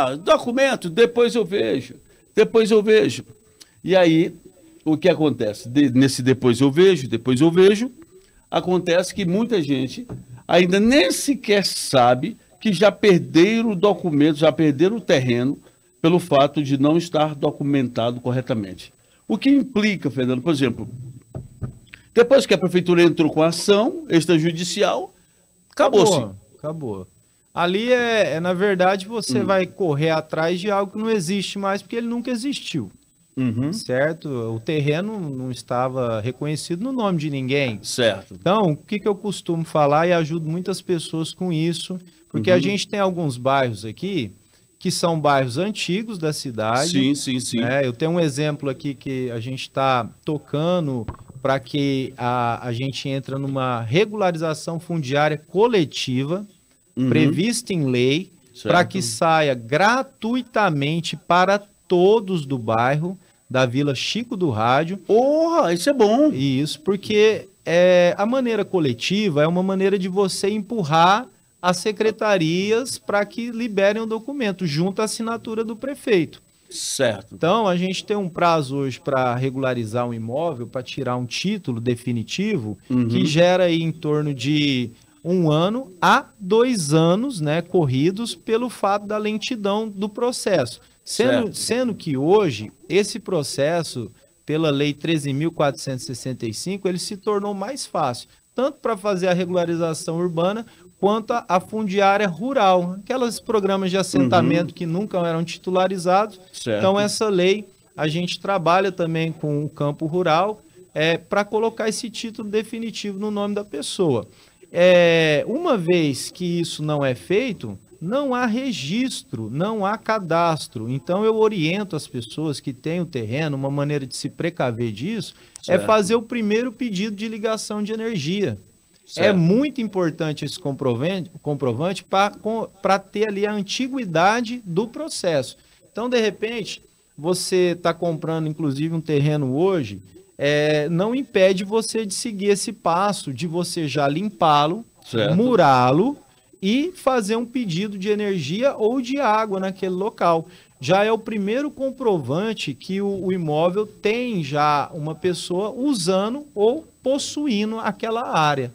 Ah, documento, depois eu vejo. Depois eu vejo. E aí, o que acontece? Nesse depois eu vejo, acontece que muita gente ainda nem sequer sabe que já perderam o documento, já perderam o terreno pelo fato de não estar documentado corretamente. O que implica, Fernando, por exemplo, depois que a prefeitura entrou com a ação extrajudicial, acabou-se. Acabou. Ali na verdade, você vai correr atrás de algo que não existe mais, porque ele nunca existiu. Certo? O terreno não estava reconhecido no nome de ninguém. Certo. Então, o que eu costumo falar e ajudo muitas pessoas com isso, porque a gente tem alguns bairros aqui que são bairros antigos da cidade. Sim, sim, sim. Eu tenho um exemplo aqui que a gente está tocando para que a gente entre numa regularização fundiária coletiva, prevista em lei, para que saia gratuitamente para todos do bairro, da Vila Chico do Rádio. Porra, isso é bom. Isso, porque a maneira coletiva é uma maneira de você empurrar as secretarias para que liberem o documento, junto à assinatura do prefeito. Certo. Então, a gente tem um prazo hoje para regularizar um imóvel, para tirar um título definitivo, que gera aí em torno de 1 ano a 2 anos, né, corridos pelo fato da lentidão do processo. Sendo que hoje, esse processo, pela Lei 13.465, ele se tornou mais fácil, tanto para fazer a regularização urbana, quanto a fundiária rural, aqueles programas de assentamento que nunca eram titularizados. Certo. Então, essa lei, a gente trabalha também com o campo rural para colocar esse título definitivo no nome da pessoa. Uma vez que isso não é feito, não há registro, não há cadastro. Então, eu oriento as pessoas que têm o terreno, uma maneira de se precaver disso, certo, é fazer o primeiro pedido de ligação de energia. certo. É muito importante esse comprovante para ter ali a antiguidade do processo. Então, de repente, você está comprando, inclusive, um terreno hoje, não impede você de seguir esse passo, de você já limpá-lo, Certo. murá-lo e fazer um pedido de energia ou de água naquele local. Já é o primeiro comprovante que o imóvel tem já uma pessoa usando ou possuindo aquela área.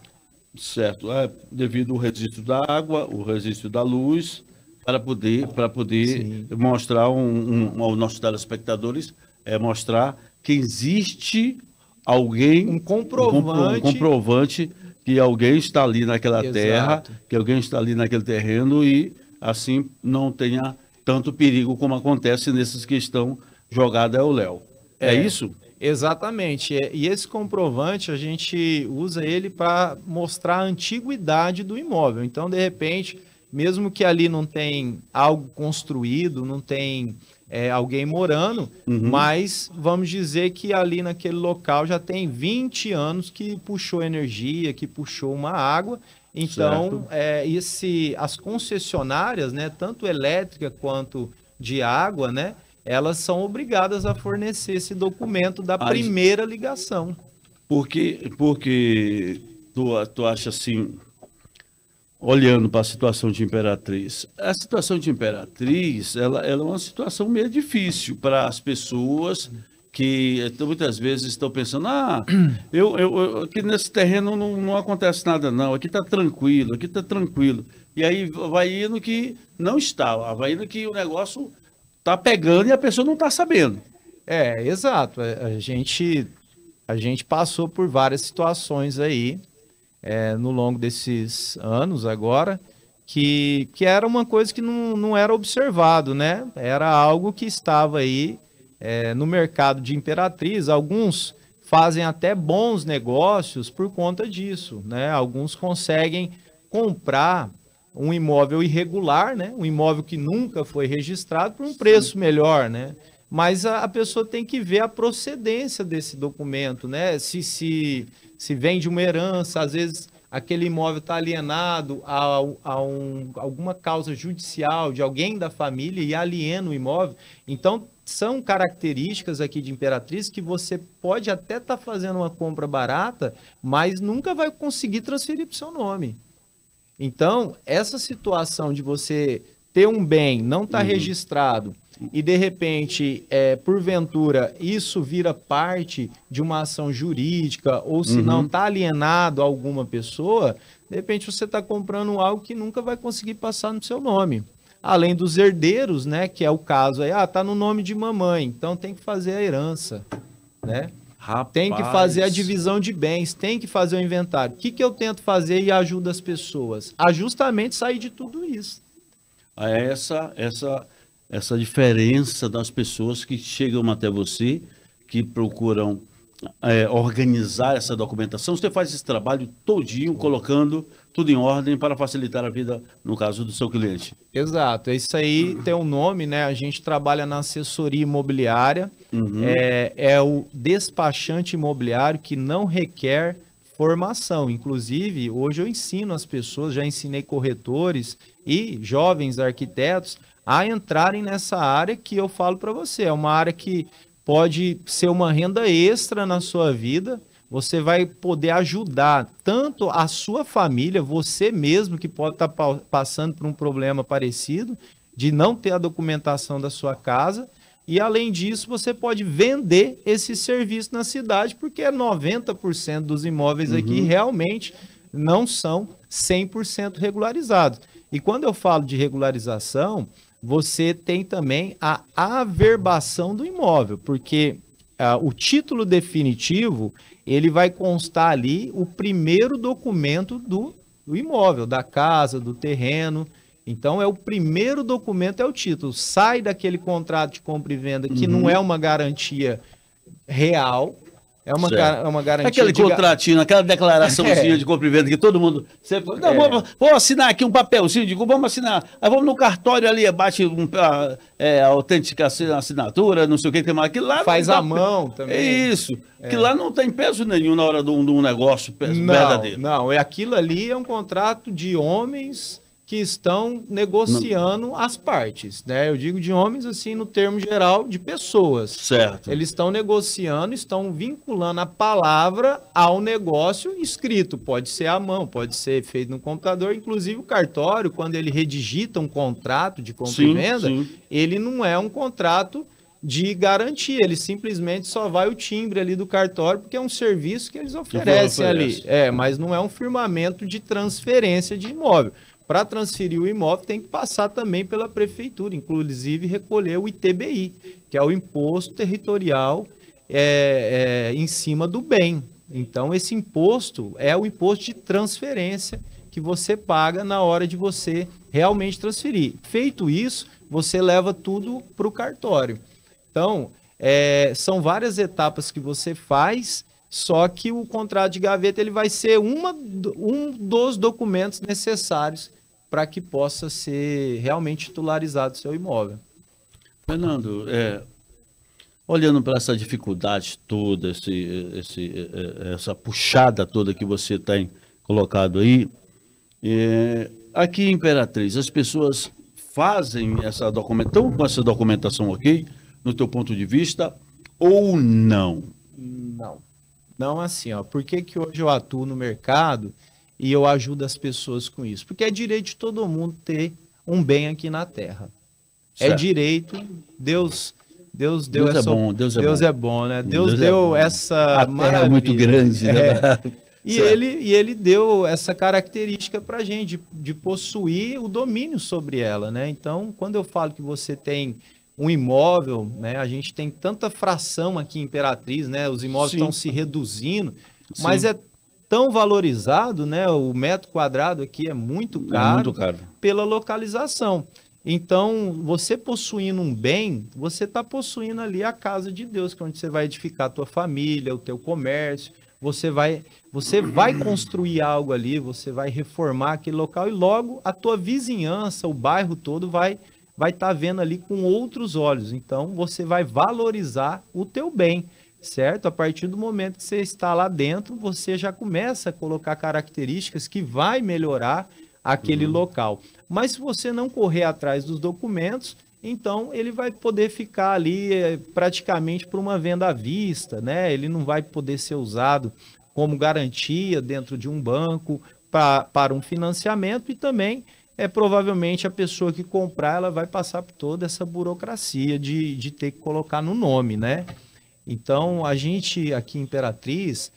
Certo. Devido ao registro da água, o registro da luz, para poder Sim. mostrar aos nossos telespectadores, mostrar que existe alguém, Um comprovante. um comprovante que alguém está ali naquela Exato. terra, que alguém está ali naquele terreno e assim não tenha tanto perigo como acontece nesses que estão jogados ao léu. É isso? Exatamente. E esse comprovante, a gente usa ele para mostrar a antiguidade do imóvel. Então, de repente, mesmo que ali não tem algo construído, não tem alguém morando, mas vamos dizer que ali naquele local já tem 20 anos que puxou energia, que puxou uma água. Então, as concessionárias, né, tanto elétrica quanto de água, né, elas são obrigadas a fornecer esse documento da primeira ligação. Porque tu acha assim, olhando para a situação de Imperatriz, a situação de Imperatriz, ela é uma situação meio difícil para as pessoas que muitas vezes estão pensando, aqui nesse terreno não acontece nada não, aqui está tranquilo. E aí vai indo que não está, vai indo que o negócio está pegando e a pessoa não está sabendo. Exato. A gente passou por várias situações aí, no longo desses anos agora, que era uma coisa que não era observado, né? Era algo que estava aí no mercado de Imperatriz. Alguns fazem até bons negócios por conta disso, né? Alguns conseguem comprar um imóvel irregular, né? Um imóvel que nunca foi registrado por um preço melhor, né? Mas a pessoa tem que ver a procedência desse documento, né? Se vem de uma herança, às vezes aquele imóvel está alienado a alguma causa judicial de alguém da família e aliena o imóvel. Então, são características aqui de Imperatriz que você pode até estar fazendo uma compra barata, mas nunca vai conseguir transferir para o seu nome. Então, essa situação de você ter um bem, não está registrado, e de repente, porventura, isso vira parte de uma ação jurídica, ou se não está alienado a alguma pessoa, de repente você está comprando algo que nunca vai conseguir passar no seu nome. Além dos herdeiros, né, que é o caso aí, tá no nome de mamãe, então tem que fazer a herança, né? Rapaz. Tem que fazer a divisão de bens, tem que fazer o inventário. O que eu tento fazer e ajudo as pessoas? A justamente sair de tudo isso. Essa diferença das pessoas que chegam até você, que procuram organizar essa documentação, você faz esse trabalho todinho, colocando tudo em ordem para facilitar a vida, no caso do seu cliente. Exato, isso aí tem um nome, né? A gente trabalha na assessoria imobiliária, é o despachante imobiliário que não requer formação. Inclusive, hoje eu ensino as pessoas, já ensinei corretores e jovens arquitetos a entrarem nessa área que eu falo para você. É uma área que pode ser uma renda extra na sua vida. Você vai poder ajudar tanto a sua família, você mesmo que pode estar passando por um problema parecido, de não ter a documentação da sua casa, e além disso você pode vender esse serviço na cidade, porque 90% dos imóveis aqui realmente não são 100% regularizados. E quando eu falo de regularização, você tem também a averbação do imóvel, porque o título definitivo, ele vai constar ali o primeiro documento do imóvel, da casa, do terreno. Então, o primeiro documento é o título. Sai daquele contrato de compra e venda que não é uma garantia real, é uma garantia... Aquele contratinho, aquela declaraçãozinha de compra e venda que todo mundo... Vou assinar aqui um papelzinho, digo, vamos assinar. Aí vamos no cartório ali, bate autenticação, assinatura, não sei o que tem mais. Aquilo lá faz à mão também. É isso. Que lá não tem peso nenhum na hora de um negócio verdadeiro. Não, aquilo ali é um contrato de homens que estão negociando as partes, né? Eu digo de homens, assim, no termo geral, de pessoas. Certo. Eles estão negociando, estão vinculando a palavra ao negócio escrito. Pode ser à mão, pode ser feito no computador. Inclusive, o cartório, quando ele redigita um contrato de compra e venda, ele não é um contrato de garantia, ele simplesmente só vai o timbre ali do cartório, porque é um serviço que eles oferecem ali. Mas não é um firmamento de transferência de imóvel. Para transferir o imóvel tem que passar também pela prefeitura, inclusive recolher o ITBI, que é o Imposto Territorial em cima do bem. Então, esse imposto é o imposto de transferência que você paga na hora de você realmente transferir. Feito isso, você leva tudo para o cartório. Então, são várias etapas que você faz, só que o contrato de gaveta ele vai ser um dos documentos necessários para que possa ser realmente titularizado o seu imóvel. Fernando, olhando para essa dificuldade toda, essa puxada toda que você tem colocado aí, aqui em Imperatriz, as pessoas fazem essa documentação, com essa documentação ok, no teu ponto de vista, ou não? Não assim, por que hoje eu atuo no mercado e eu ajudo as pessoas com isso? Porque é direito de todo mundo ter um bem aqui na Terra. Certo. É direito, Deus deu essa... Deus é bom, né? Deus deu essa maravilha. É muito grande, né? E ele deu essa característica para a gente, de possuir o domínio sobre ela, né? Então, quando eu falo que você tem um imóvel, né? A gente tem tanta fração aqui em Imperatriz, né? Os imóveis estão se reduzindo, mas é tão valorizado, né? O metro quadrado aqui é muito caro pela localização. Então, você possuindo um bem, você está possuindo ali a casa de Deus, que é onde você vai edificar a tua família, o teu comércio. Você vai construir algo ali, você vai reformar aquele local e logo a tua vizinhança, o bairro todo vai estar vendo ali com outros olhos. Então, você vai valorizar o teu bem, certo? A partir do momento que você está lá dentro, você já começa a colocar características que vai melhorar aquele local. Mas se você não correr atrás dos documentos, então ele vai poder ficar ali praticamente por uma venda à vista, né? Ele não vai poder ser usado como garantia dentro de um banco para um financiamento e também provavelmente a pessoa que comprar, ela vai passar por toda essa burocracia de ter que colocar no nome, né? Então, a gente aqui em Imperatriz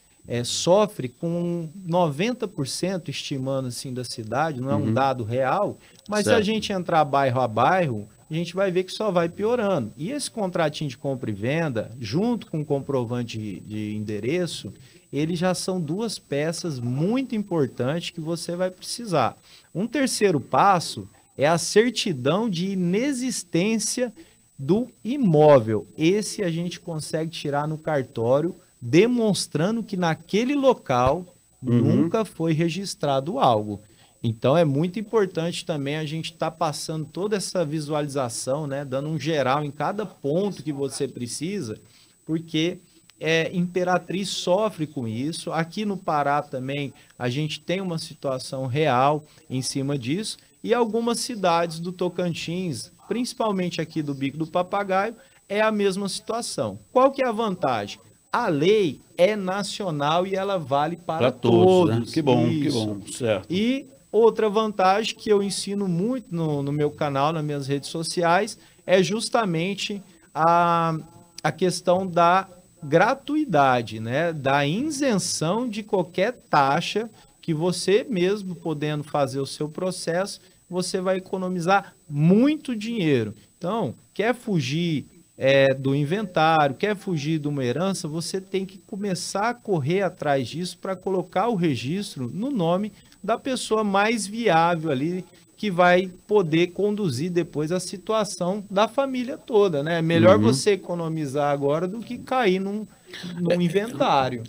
sofre com 90%, estimando assim, da cidade, não é um dado real, mas se a gente entrar bairro a bairro, a gente vai ver que só vai piorando. E esse contratinho de compra e venda, junto com o comprovante de endereço, eles já são duas peças muito importantes que você vai precisar. Um terceiro passo é a certidão de inexistência do imóvel. Esse a gente consegue tirar no cartório, demonstrando que naquele local nunca foi registrado algo. Então é muito importante também a gente estar passando toda essa visualização, né, dando um geral em cada ponto que você precisa, porque Imperatriz sofre com isso. Aqui no Pará também a gente tem uma situação real em cima disso, e algumas cidades do Tocantins, principalmente aqui do Bico do Papagaio, é a mesma situação. Qual que é a vantagem? A lei é nacional e ela vale para todos. Né? Que bom, certo. E outra vantagem que eu ensino muito no meu canal, nas minhas redes sociais, é justamente a questão da gratuidade, né? Da isenção de qualquer taxa, que você mesmo podendo fazer o seu processo, você vai economizar muito dinheiro. Então, quer fugir do inventário, quer fugir de uma herança, você tem que começar a correr atrás disso para colocar o registro no nome da pessoa mais viável ali, que vai poder conduzir depois a situação da família toda, né? É melhor você economizar agora do que cair num inventário.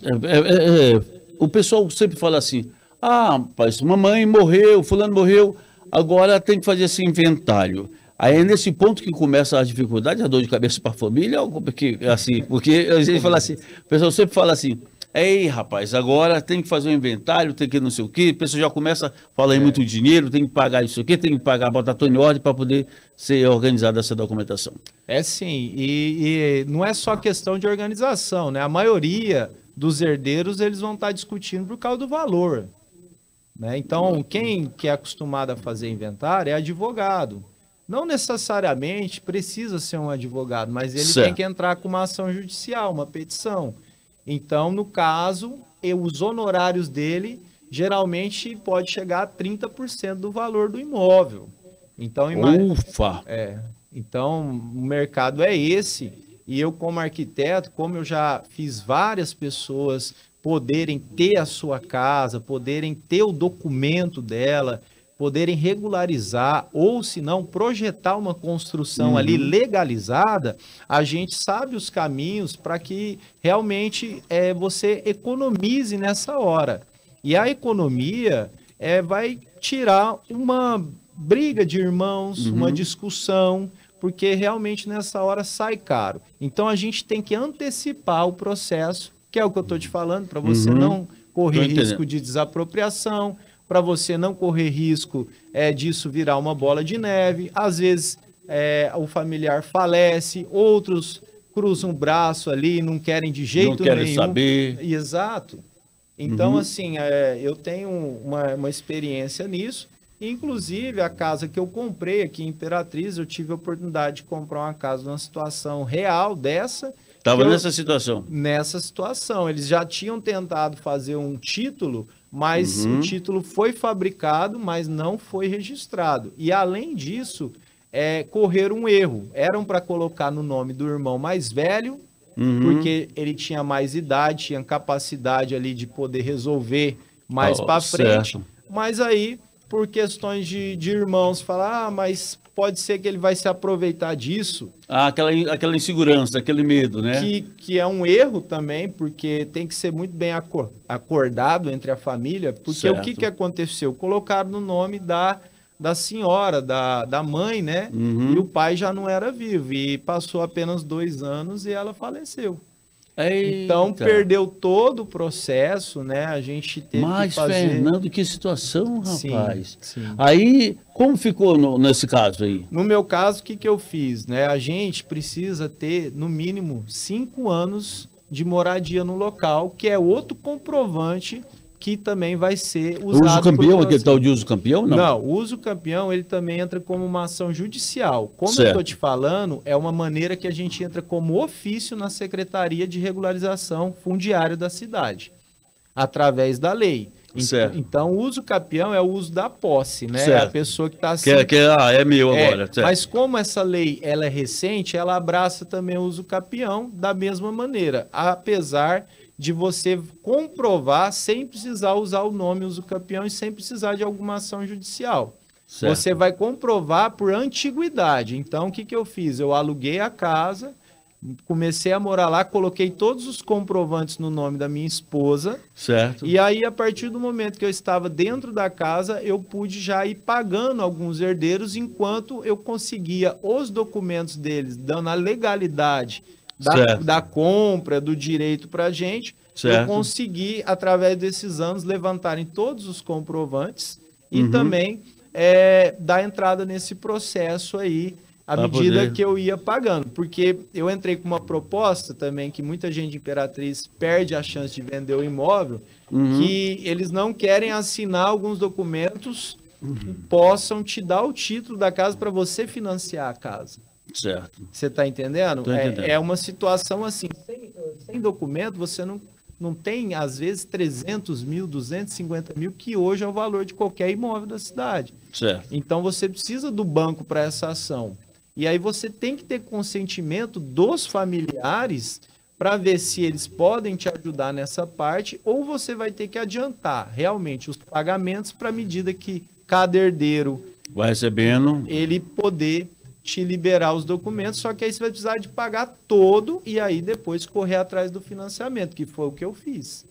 O pessoal sempre fala assim, rapaz, mamãe morreu, fulano morreu, agora tem que fazer esse inventário. Aí é nesse ponto que começa a dificuldade, a dor de cabeça para a família, porque a gente fala assim, o pessoal sempre fala assim, ei, rapaz, agora tem que fazer um inventário, tem que não sei o quê, o pessoal já começa a falar em muito dinheiro, tem que pagar isso aqui, tem que pagar, botar tudo em ordem para poder ser organizada essa documentação. Sim, e não é só questão de organização, né? A maioria dos herdeiros, eles vão estar discutindo por causa do valor, né? Então, quem que é acostumado a fazer inventário é advogado. Não necessariamente precisa ser um advogado, mas ele tem que entrar com uma ação judicial, uma petição. Então, no caso, os honorários dele geralmente pode chegar a 30% do valor do imóvel. Então, Ufa! Então, o mercado é esse. E eu, como arquiteto, como eu já fiz várias pessoas poderem ter a sua casa, poderem ter o documento dela, poderem regularizar, ou se não, projetar uma construção ali legalizada, a gente sabe os caminhos para que realmente você economize nessa hora. E a economia vai tirar uma briga de irmãos, uma discussão, porque realmente nessa hora sai caro. Então a gente tem que antecipar o processo, que é o que eu estou te falando, para você não correr risco de desapropriação, para você não correr risco disso virar uma bola de neve. Às vezes o familiar falece, outros cruzam o braço ali, não querem de jeito nenhum. Não querem saber. Exato. Então, assim, eu tenho uma experiência nisso. Inclusive, a casa que eu comprei aqui em Imperatriz, eu tive a oportunidade de comprar uma casa numa situação real dessa. Estava nessa situação? Nessa situação. Eles já tinham tentado fazer um título, mas o título foi fabricado, mas não foi registrado. E, além disso, correram um erro. Eram para colocar no nome do irmão mais velho, porque ele tinha mais idade, tinha capacidade ali de poder resolver mais para frente. Mas aí, por questões de irmãos, falar, mas pode ser que ele vai se aproveitar disso. Aquela insegurança, aquele medo, né? Que é um erro também, porque tem que ser muito bem acordado entre a família, porque o que aconteceu? Colocaram no nome da senhora, da mãe, né? E o pai já não era vivo, e passou apenas 2 anos e ela faleceu. Eita. Então, perdeu todo o processo, né? A gente teve que fazer... Fernando, que situação, rapaz. Sim. Aí, como ficou nesse caso aí? No meu caso, o que eu fiz, né? A gente precisa ter, no mínimo, 5 anos de moradia no local, que é outro comprovante que também vai ser usado. O uso campeão, aquele tal de uso campeão, não? Não, o uso campeão, ele também entra como uma ação judicial. Como eu estou te falando, é uma maneira que a gente entra como ofício na Secretaria de Regularização Fundiária da cidade, através da lei. Então, o uso campeão é o uso da posse, né? É a pessoa que está assim... é meu agora. Mas como essa lei ela é recente, ela abraça também o uso campeão da mesma maneira, apesar de você comprovar sem precisar usar o nome uso campeão e sem precisar de alguma ação judicial. Certo. Você vai comprovar por antiguidade. Então, o que eu fiz? Eu aluguei a casa, comecei a morar lá, coloquei todos os comprovantes no nome da minha esposa. Certo. E aí, a partir do momento que eu estava dentro da casa, eu pude já ir pagando alguns herdeiros enquanto eu conseguia os documentos deles, dando a legalidade da compra, do direito para a gente. Eu consegui, através desses anos, levantarem todos os comprovantes e também dar entrada nesse processo aí, à medida que eu ia pagando. Porque eu entrei com uma proposta também que muita gente de Imperatriz perde a chance de vender o imóvel, que eles não querem assinar alguns documentos que possam te dar o título da casa para você financiar a casa. Certo. Você está entendendo? Tô entendendo. É uma situação assim, sem documento, você não tem, às vezes, 300 mil, 250 mil, que hoje é o valor de qualquer imóvel da cidade. Certo. Então, você precisa do banco para essa ação. E aí você tem que ter consentimento dos familiares para ver se eles podem te ajudar nessa parte, ou você vai ter que adiantar realmente os pagamentos para a medida que cada herdeiro vai recebendo, ele poder te liberar os documentos, só que aí você vai precisar de pagar todo e aí depois correr atrás do financiamento, que foi o que eu fiz.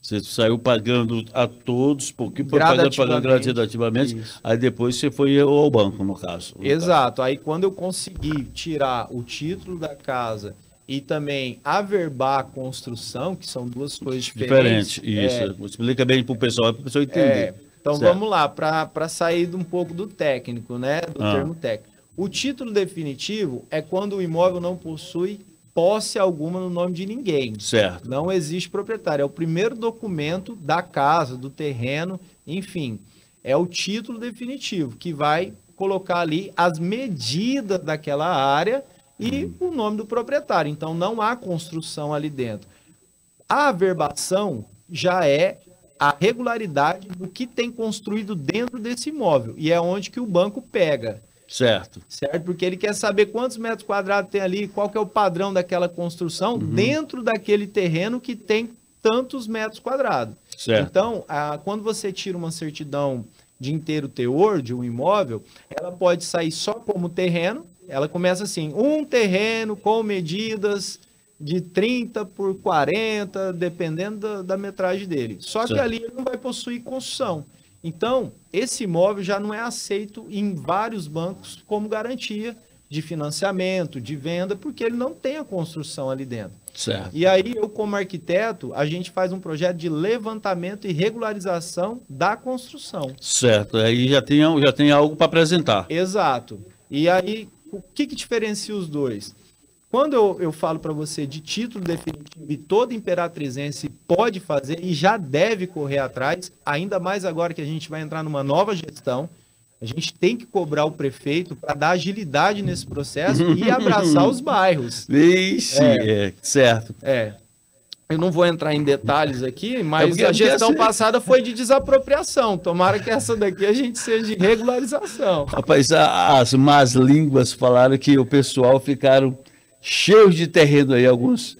Você saiu pagando a todos, porque foi pagando gradativamente, aí depois você foi ao banco, no caso. Exato, aí quando eu consegui tirar o título da casa e também averbar a construção, que são duas coisas diferentes. Isso. Explica bem para o pessoal entender. Então vamos lá, para sair um pouco do técnico, né? Do termo técnico. O título definitivo é quando o imóvel não possui posse alguma no nome de ninguém. Certo. Não existe proprietário. É o primeiro documento da casa, do terreno, enfim. É o título definitivo, que vai colocar ali as medidas daquela área e o nome do proprietário. Então, não há construção ali dentro. A averbação já é a regularidade do que tem construído dentro desse imóvel. E é onde que o banco pega. Certo. Porque ele quer saber quantos metros quadrados tem ali, qual que é o padrão daquela construção dentro daquele terreno que tem tantos metros quadrados. Certo. Então, quando você tira uma certidão de inteiro teor de um imóvel, ela pode sair só como terreno. Ela começa assim, um terreno com medidas de 30 por 40, dependendo da metragem dele. Só que ali ele não vai possuir construção. Então, esse imóvel já não é aceito em vários bancos como garantia de financiamento, de venda, porque ele não tem a construção ali dentro. Certo. E aí, eu como arquiteto, a gente faz um projeto de levantamento e regularização da construção. Certo, aí já tem algo para apresentar. Exato. E aí, o que diferencia os dois? Quando eu falo para você de título definitivo e todo imperatrizense pode fazer e já deve correr atrás, ainda mais agora que a gente vai entrar numa nova gestão, a gente tem que cobrar o prefeito para dar agilidade nesse processo e abraçar os bairros. Vixe, certo. Eu não vou entrar em detalhes aqui, mas a gestão passada foi de desapropriação. Tomara que essa daqui a gente seja de regularização. Rapaz, as más línguas falaram que o pessoal ficaram cheios de terreno aí, alguns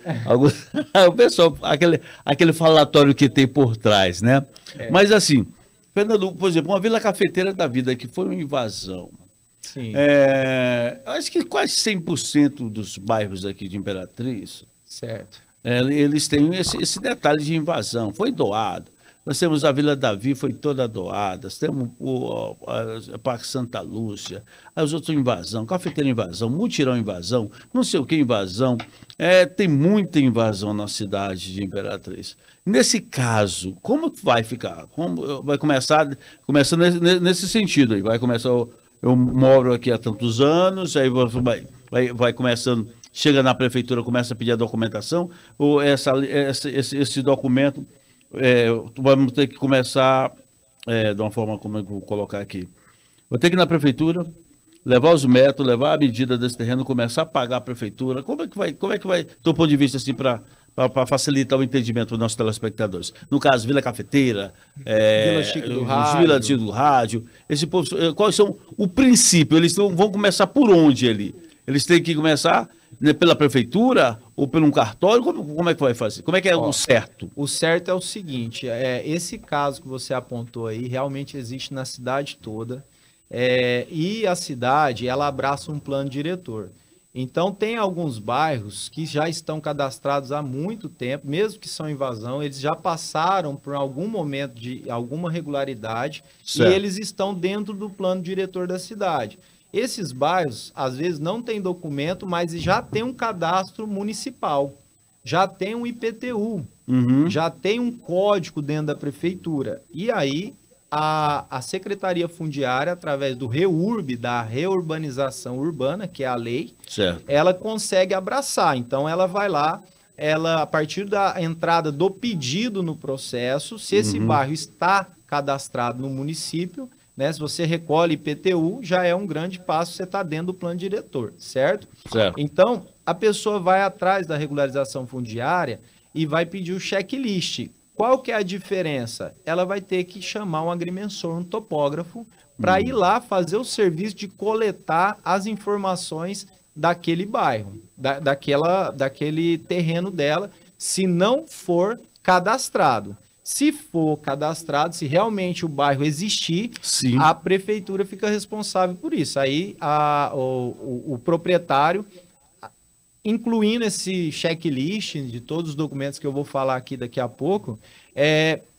o pessoal, aquele falatório que tem por trás, né? Mas assim, Fernando, por exemplo, uma Vila Cafeteira da Vida que foi uma invasão. Sim. Acho que quase 100% dos bairros aqui de Imperatriz, certo. Eles têm esse detalhe de invasão, foi doado. Nós temos a Vila Davi, foi toda doada. Temos o Parque Santa Lúcia, as outras invasão, Cafeteira invasão, Mutirão invasão, não sei o que invasão. Tem muita invasão na cidade de Imperatriz. Nesse caso, como vai ficar? Como vai começando nesse sentido aí? Vai começar, eu moro aqui há tantos anos, aí vai começando, chega na prefeitura, começa a pedir a documentação, ou esse documento vamos ter que começar de uma forma, como eu vou colocar aqui. Vou ter que ir na prefeitura, levar os métodos, levar a medida desse terreno, começar a pagar a prefeitura. Como é que vai, do ponto de vista assim, para facilitar o entendimento dos nossos telespectadores? No caso, Vila Cafeteira, Vila Chico do Vila Chico do Rádio, esse povo, quais são o princípio? Eles vão começar por onde ali? Eles têm que começar, né, pela prefeitura ou por um cartório? Como é que vai fazer? Como é que é o certo? O certo é o seguinte, esse caso que você apontou aí realmente existe na cidade toda, e a cidade, ela abraça um plano diretor. Então, tem alguns bairros que já estão cadastrados há muito tempo, mesmo que são invasão, eles já passaram por algum momento de alguma regularidade, certo, e eles estão dentro do plano diretor da cidade. Esses bairros, às vezes, não têm documento, mas já tem um cadastro municipal, já tem um IPTU, já tem um código dentro da prefeitura. E aí, a Secretaria Fundiária, através do REURB, da Reurbanização Urbana, que é a lei, certo, ela consegue abraçar. Então, ela vai lá, a partir da entrada do pedido no processo, se esse bairro está cadastrado no município, né, se você recolhe IPTU, já é um grande passo, você está dentro do plano diretor, certo? Certo. Então, a pessoa vai atrás da regularização fundiária e vai pedir o checklist. Qual que é a diferença? Ela vai ter que chamar um agrimensor, um topógrafo, para ir lá fazer o serviço de coletar as informações daquele bairro, daquele terreno dela, se não for cadastrado. Se for cadastrado, se realmente o bairro existir, sim, a prefeitura fica responsável por isso. Aí o proprietário, incluindo esse checklist de todos os documentos que eu vou falar aqui daqui a pouco,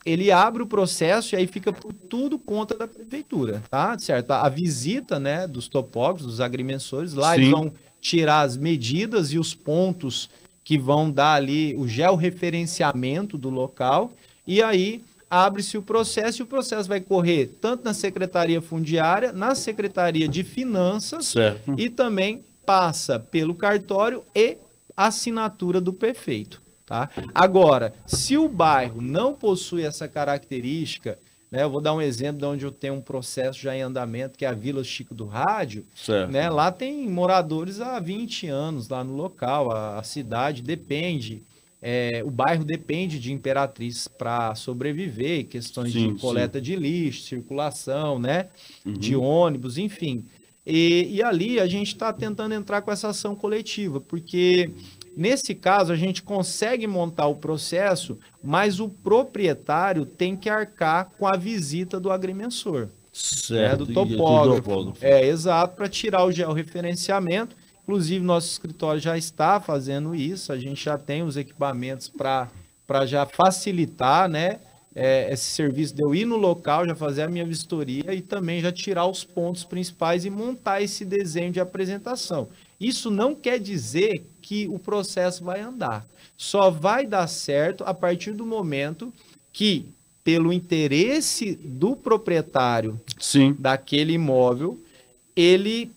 ele abre o processo e aí fica por tudo conta da prefeitura, tá? Certo? A visita, né, dos topógrafos, dos agrimensores, lá, sim, eles vão tirar as medidas e os pontos que vão dar ali o georreferenciamento do local, e aí abre-se o processo e o processo vai correr tanto na Secretaria Fundiária, na Secretaria de Finanças, certo, e também passa pelo cartório e assinatura do prefeito, tá? Agora, se o bairro não possui essa característica, né, eu vou dar um exemplo de onde eu tenho um processo já em andamento, que é a Vila Chico do Rádio, né, lá tem moradores há 20 anos lá no local, a cidade depende, o bairro depende de Imperatriz para sobreviver, questões, sim, de coleta, sim, de lixo, circulação, né, de ônibus, enfim. E ali a gente está tentando entrar com essa ação coletiva, porque nesse caso a gente consegue montar o processo, mas o proprietário tem que arcar com a visita do agrimensor, certo, do topógrafo. Exato, para tirar o georreferenciamento. Inclusive, nosso escritório já está fazendo isso, a gente já tem os equipamentos para já facilitar, né, esse serviço de eu ir no local, já fazer a minha vistoria e também já tirar os pontos principais e montar esse desenho de apresentação. Isso não quer dizer que o processo vai andar. Só vai dar certo a partir do momento que, pelo interesse do proprietário, sim, daquele imóvel, ele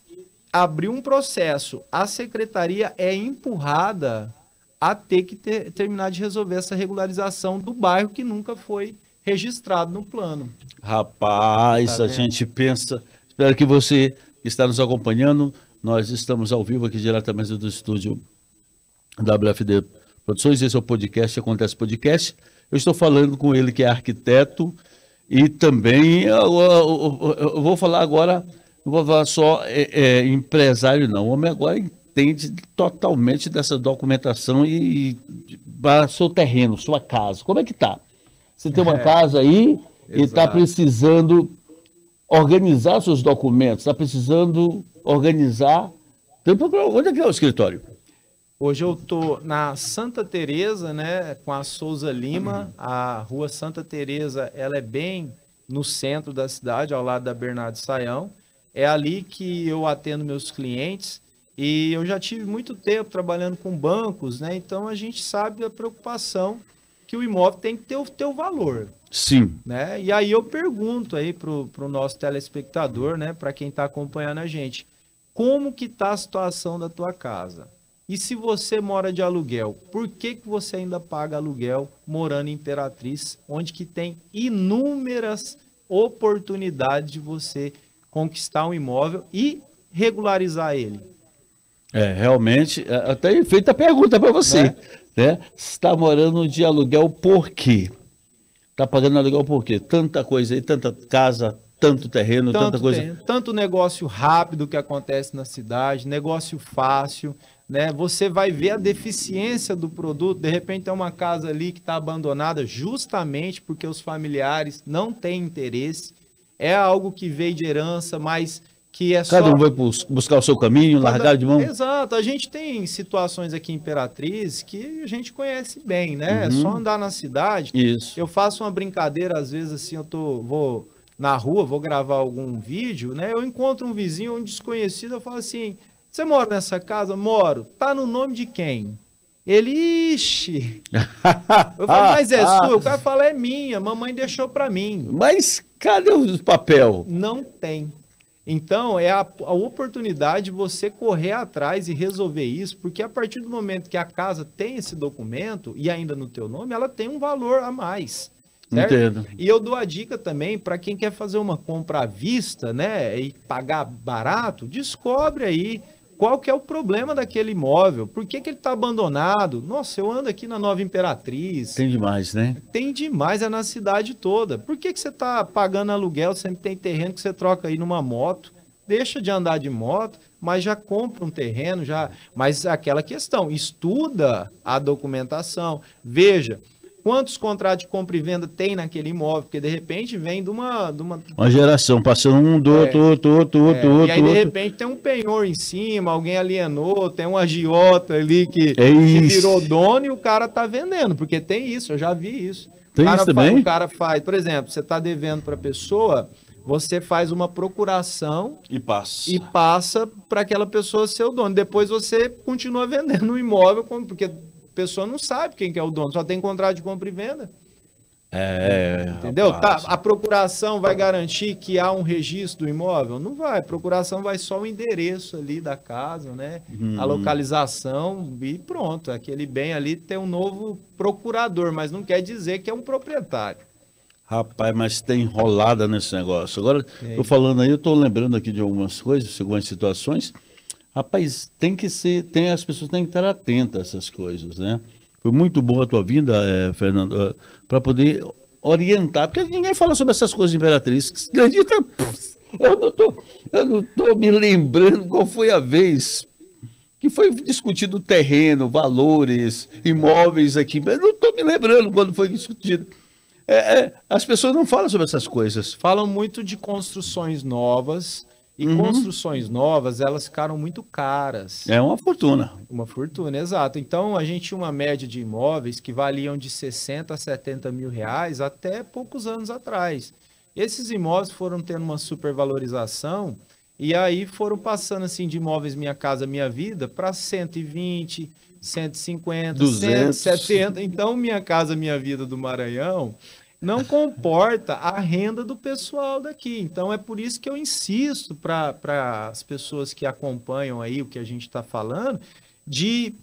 abriu um processo. A secretaria é empurrada a ter que terminar de resolver essa regularização do bairro que nunca foi registrado no plano. Rapaz, a gente pensa... Espero que você que está nos acompanhando, nós estamos ao vivo aqui diretamente do estúdio WFD Produções, esse é o podcast, Acontece Podcast. Eu estou falando com ele que é arquiteto e também, eu vou falar agora, não vou falar só empresário não, o homem agora entende totalmente dessa documentação e para seu terreno, sua casa. Como é que tá? Você tem uma casa aí e está precisando organizar seus documentos, está precisando organizar... Onde é que é o escritório? Hoje eu estou na Santa Teresa, né, com a Souza Lima. A rua Santa Teresa, ela é bem no centro da cidade, ao lado da Bernardo Sayão. É ali que eu atendo meus clientes. E eu já tive muito tempo trabalhando com bancos, né? Então a gente sabe a preocupação que o imóvel tem que ter o teu valor. Sim. Né? E aí eu pergunto aí pro nosso telespectador, né? Para quem está acompanhando a gente, como que está a situação da tua casa? E se você mora de aluguel, por que que você ainda paga aluguel morando em Imperatriz, onde que tem inúmeras oportunidades de você conquistar um imóvel e regularizar ele? Realmente, até feita a pergunta para você, né? Você está morando de aluguel por quê? Está pagando aluguel por quê? Tanta coisa aí, tanta casa, tanto terreno, tanta coisa. Tanto negócio rápido que acontece na cidade, negócio fácil, né? Você vai ver a deficiência do produto. De repente tem uma casa ali que está abandonada justamente porque os familiares não têm interesse. É algo que veio de herança, mas que é Cada um vai buscar o seu caminho, largar de mão. Exato. A gente tem situações aqui em Imperatriz que a gente conhece bem, né? É só andar na cidade. Isso. Eu faço uma brincadeira, às vezes, assim, vou na rua, vou gravar algum vídeo, né? Eu encontro um vizinho, um desconhecido, eu falo assim, você mora nessa casa? Moro. Tá no nome de quem? Ele, ixi. Eu falo, mas é sua? O cara fala, é minha, mamãe deixou pra mim. Mas cadê o papel? Não tem. Então, é a oportunidade de você correr atrás e resolver isso, porque a partir do momento que a casa tem esse documento, e ainda no teu nome, ela tem um valor a mais. Certo? Entendo. E eu dou a dica também para quem quer fazer uma compra à vista, né, e pagar barato, descobre aí qual que é o problema daquele imóvel, por que que ele está abandonado. Nossa, eu ando aqui na Nova Imperatriz. Tem demais, né? Tem demais, é na cidade toda. Por que que você está pagando aluguel, sempre tem terreno que você troca aí numa moto? Deixa de andar de moto, mas já compra um terreno, já. Mas aquela questão, estuda a documentação, veja quantos contratos de compra e venda tem naquele imóvel, porque de repente vem de uma geração, passando um do outro. E aí de repente tem um penhor em cima, alguém alienou, tem um agiota ali que virou dono e o cara tá vendendo, porque tem isso, eu já vi isso. Tem isso também? O cara faz, por exemplo, você tá devendo para a pessoa, você faz uma procuração e passa para aquela pessoa ser o dono. Depois você continua vendendo o imóvel, porque a pessoa não sabe quem que é o dono, só tem contrato de compra e venda. Entendeu? Tá, a procuração vai garantir que há um registro do imóvel? Não vai. A procuração vai só o endereço ali da casa, né? A localização e pronto. Aquele bem ali tem um novo procurador, mas não quer dizer que é um proprietário. Rapaz, mas tem enrolada nesse negócio. Agora, tô falando aí, eu tô lembrando aqui de algumas coisas, algumas situações. Rapaz, as pessoas têm que estar atentas a essas coisas, né? Foi muito boa a tua vinda, Fernando, para poder orientar, porque ninguém fala sobre essas coisas de Imperatriz. Eu não tô me lembrando qual foi a vez que foi discutido terreno, valores, imóveis aqui, mas eu não estou me lembrando quando foi discutido. As pessoas não falam sobre essas coisas. Falam muito de construções novas. E construções novas, elas ficaram muito caras. É uma fortuna. Uma fortuna, exato. Então, a gente tinha uma média de imóveis que valiam de 60 a 70 mil reais até poucos anos atrás. Esses imóveis foram tendo uma supervalorização e aí foram passando assim de imóveis Minha Casa Minha Vida para 120, 150, 200. 170. Então, Minha Casa Minha Vida do Maranhão não comporta a renda do pessoal daqui. Então, é por isso que eu insisto para as pessoas que acompanham aí o que a gente está falando, de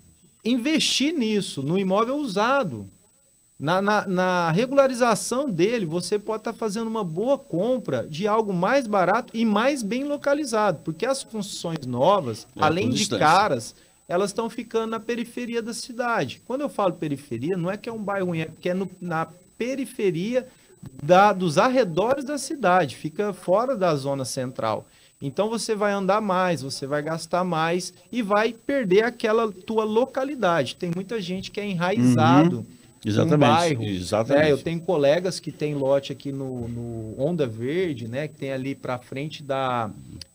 investir nisso, no imóvel usado. Na regularização dele, você pode estar fazendo uma boa compra de algo mais barato e mais bem localizado, porque as construções novas, além de caras, elas estão ficando na periferia da cidade. Quando eu falo periferia, não é que é um bairro ruim, é porque é na periferia dos arredores da cidade, fica fora da zona central. Então você vai andar mais, você vai gastar mais e vai perder aquela tua localidade. Tem muita gente que é enraizado Exatamente. num bairro. Exatamente. Eu tenho colegas que têm lote aqui no Onda Verde, né, que tem ali para frente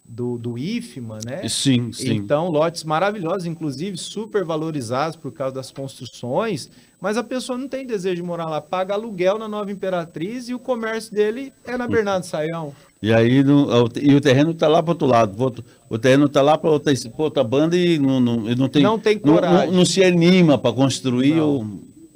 do IFMA, né? Sim, sim. Então, lotes maravilhosos, inclusive super valorizados por causa das construções, mas a pessoa não tem desejo de morar lá, paga aluguel na Nova Imperatriz e o comércio dele é na Bernardo Saião. E aí o terreno está lá para outro lado, o terreno está lá para outra banda e não tem coragem. Não se anima para construir ou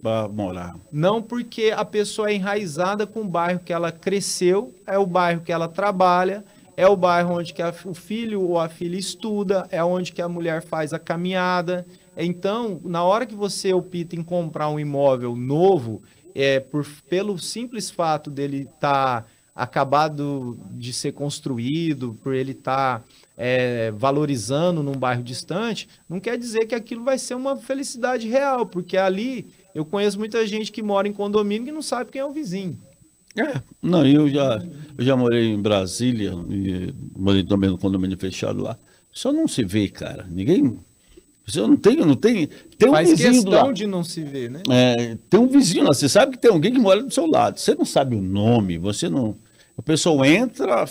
para morar. Não, porque a pessoa é enraizada com o bairro que ela cresceu, é o bairro que ela trabalha, é o bairro onde que o filho ou a filha estuda, é onde que a mulher faz a caminhada. Então, na hora que você opta em comprar um imóvel novo, pelo simples fato dele estar acabado de ser construído, por ele estar valorizando num bairro distante, não quer dizer que aquilo vai ser uma felicidade real, porque ali eu conheço muita gente que mora em condomínio que não sabe quem é o vizinho. Não, eu já morei em Brasília, e morei também no condomínio fechado lá. Só não se vê, cara. Ninguém. Você não tem, tem um Faz vizinho do questão lado. de não se ver, né? Tem um vizinho lá, você sabe que tem alguém que mora do seu lado. Você não sabe o nome, você não. A pessoa entra,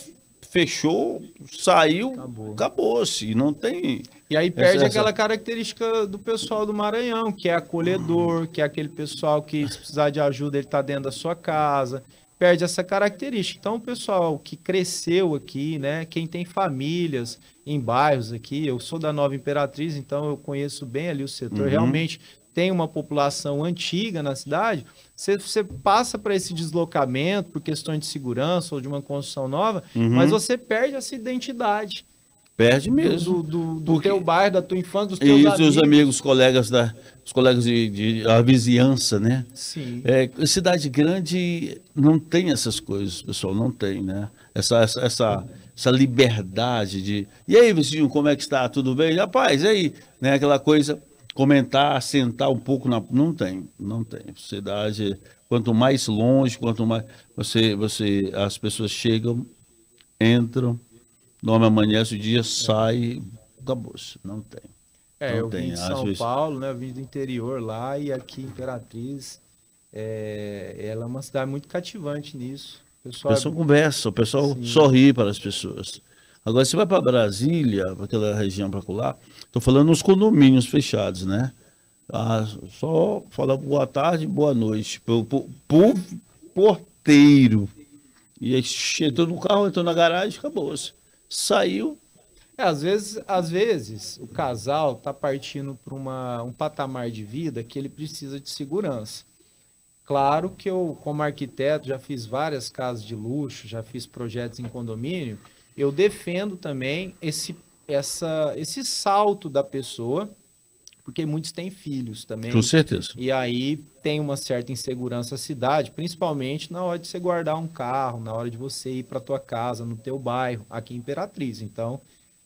fechou, saiu, acabou-se. Não tem. E aí perde aquela característica do pessoal do Maranhão, que é acolhedor, que é aquele pessoal que, se precisar de ajuda, ele está dentro da sua casa. Perde essa característica. Então, o pessoal que cresceu aqui, né? Quem tem famílias em bairros aqui, eu sou da Nova Imperatriz, então eu conheço bem ali o setor. Realmente tem uma população antiga na cidade. Você passa para esse deslocamento por questões de segurança ou de uma construção nova, mas você perde essa identidade. Perde mesmo. Do teu bairro, da tua infância, dos teus amigos. E os amigos, os colegas a vizinhança, né? Sim. Cidade grande não tem essas coisas, pessoal, não tem, né? Essa liberdade de... E aí, vizinho, como é que está? Tudo bem? Rapaz, e aí? Né? Aquela coisa, comentar, sentar um pouco na... Não tem. Cidade, quanto mais longe, quanto mais as pessoas chegam, entram, dorme, amanhece o dia, sai, acabou-se. Não tem. Eu vim de São Paulo, né? Eu vim do interior lá e aqui Imperatriz, ela é uma cidade muito cativante nisso. O pessoal conversa, o pessoal sorri para as pessoas. Agora, você vai para Brasília, para aquela região para lá, estou falando nos condomínios fechados, né? Só fala boa tarde, boa noite, pro porteiro. E aí, entrou no carro, entrou na garagem, acabou-se. Saiu. Às vezes o casal está partindo para um patamar de vida que ele precisa de segurança. Claro que eu, como arquiteto, já fiz várias casas de luxo, já fiz projetos em condomínio, eu defendo também esse salto da pessoa, porque muitos têm filhos também. Com certeza. E aí tem uma certa insegurança na cidade, principalmente na hora de você guardar um carro, na hora de você ir para tua casa, no teu bairro, aqui em Imperatriz. Então,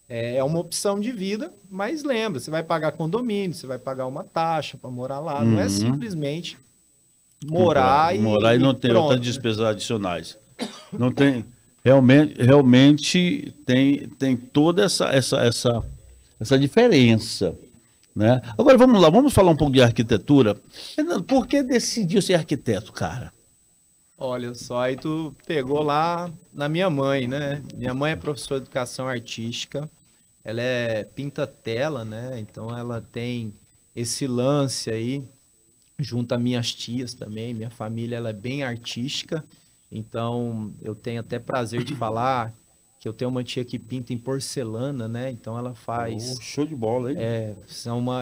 é uma opção de vida, mas lembra, você vai pagar condomínio, você vai pagar uma taxa para morar lá, não é simplesmente morar e não ter outras despesas adicionais. Não tem, realmente tem toda essa diferença, né? Agora vamos lá, vamos falar um pouco de arquitetura. Fernando, por que decidiu ser arquiteto, cara? Olha só, aí tu pegou lá na minha mãe, né? Minha mãe é professora de educação artística, ela pinta tela, né? Então ela tem esse lance aí, junto a minhas tias também. Minha família ela é bem artística, então eu tenho até prazer de falar que eu tenho uma tia que pinta em porcelana, né? Então ela faz... show de bola, hein? É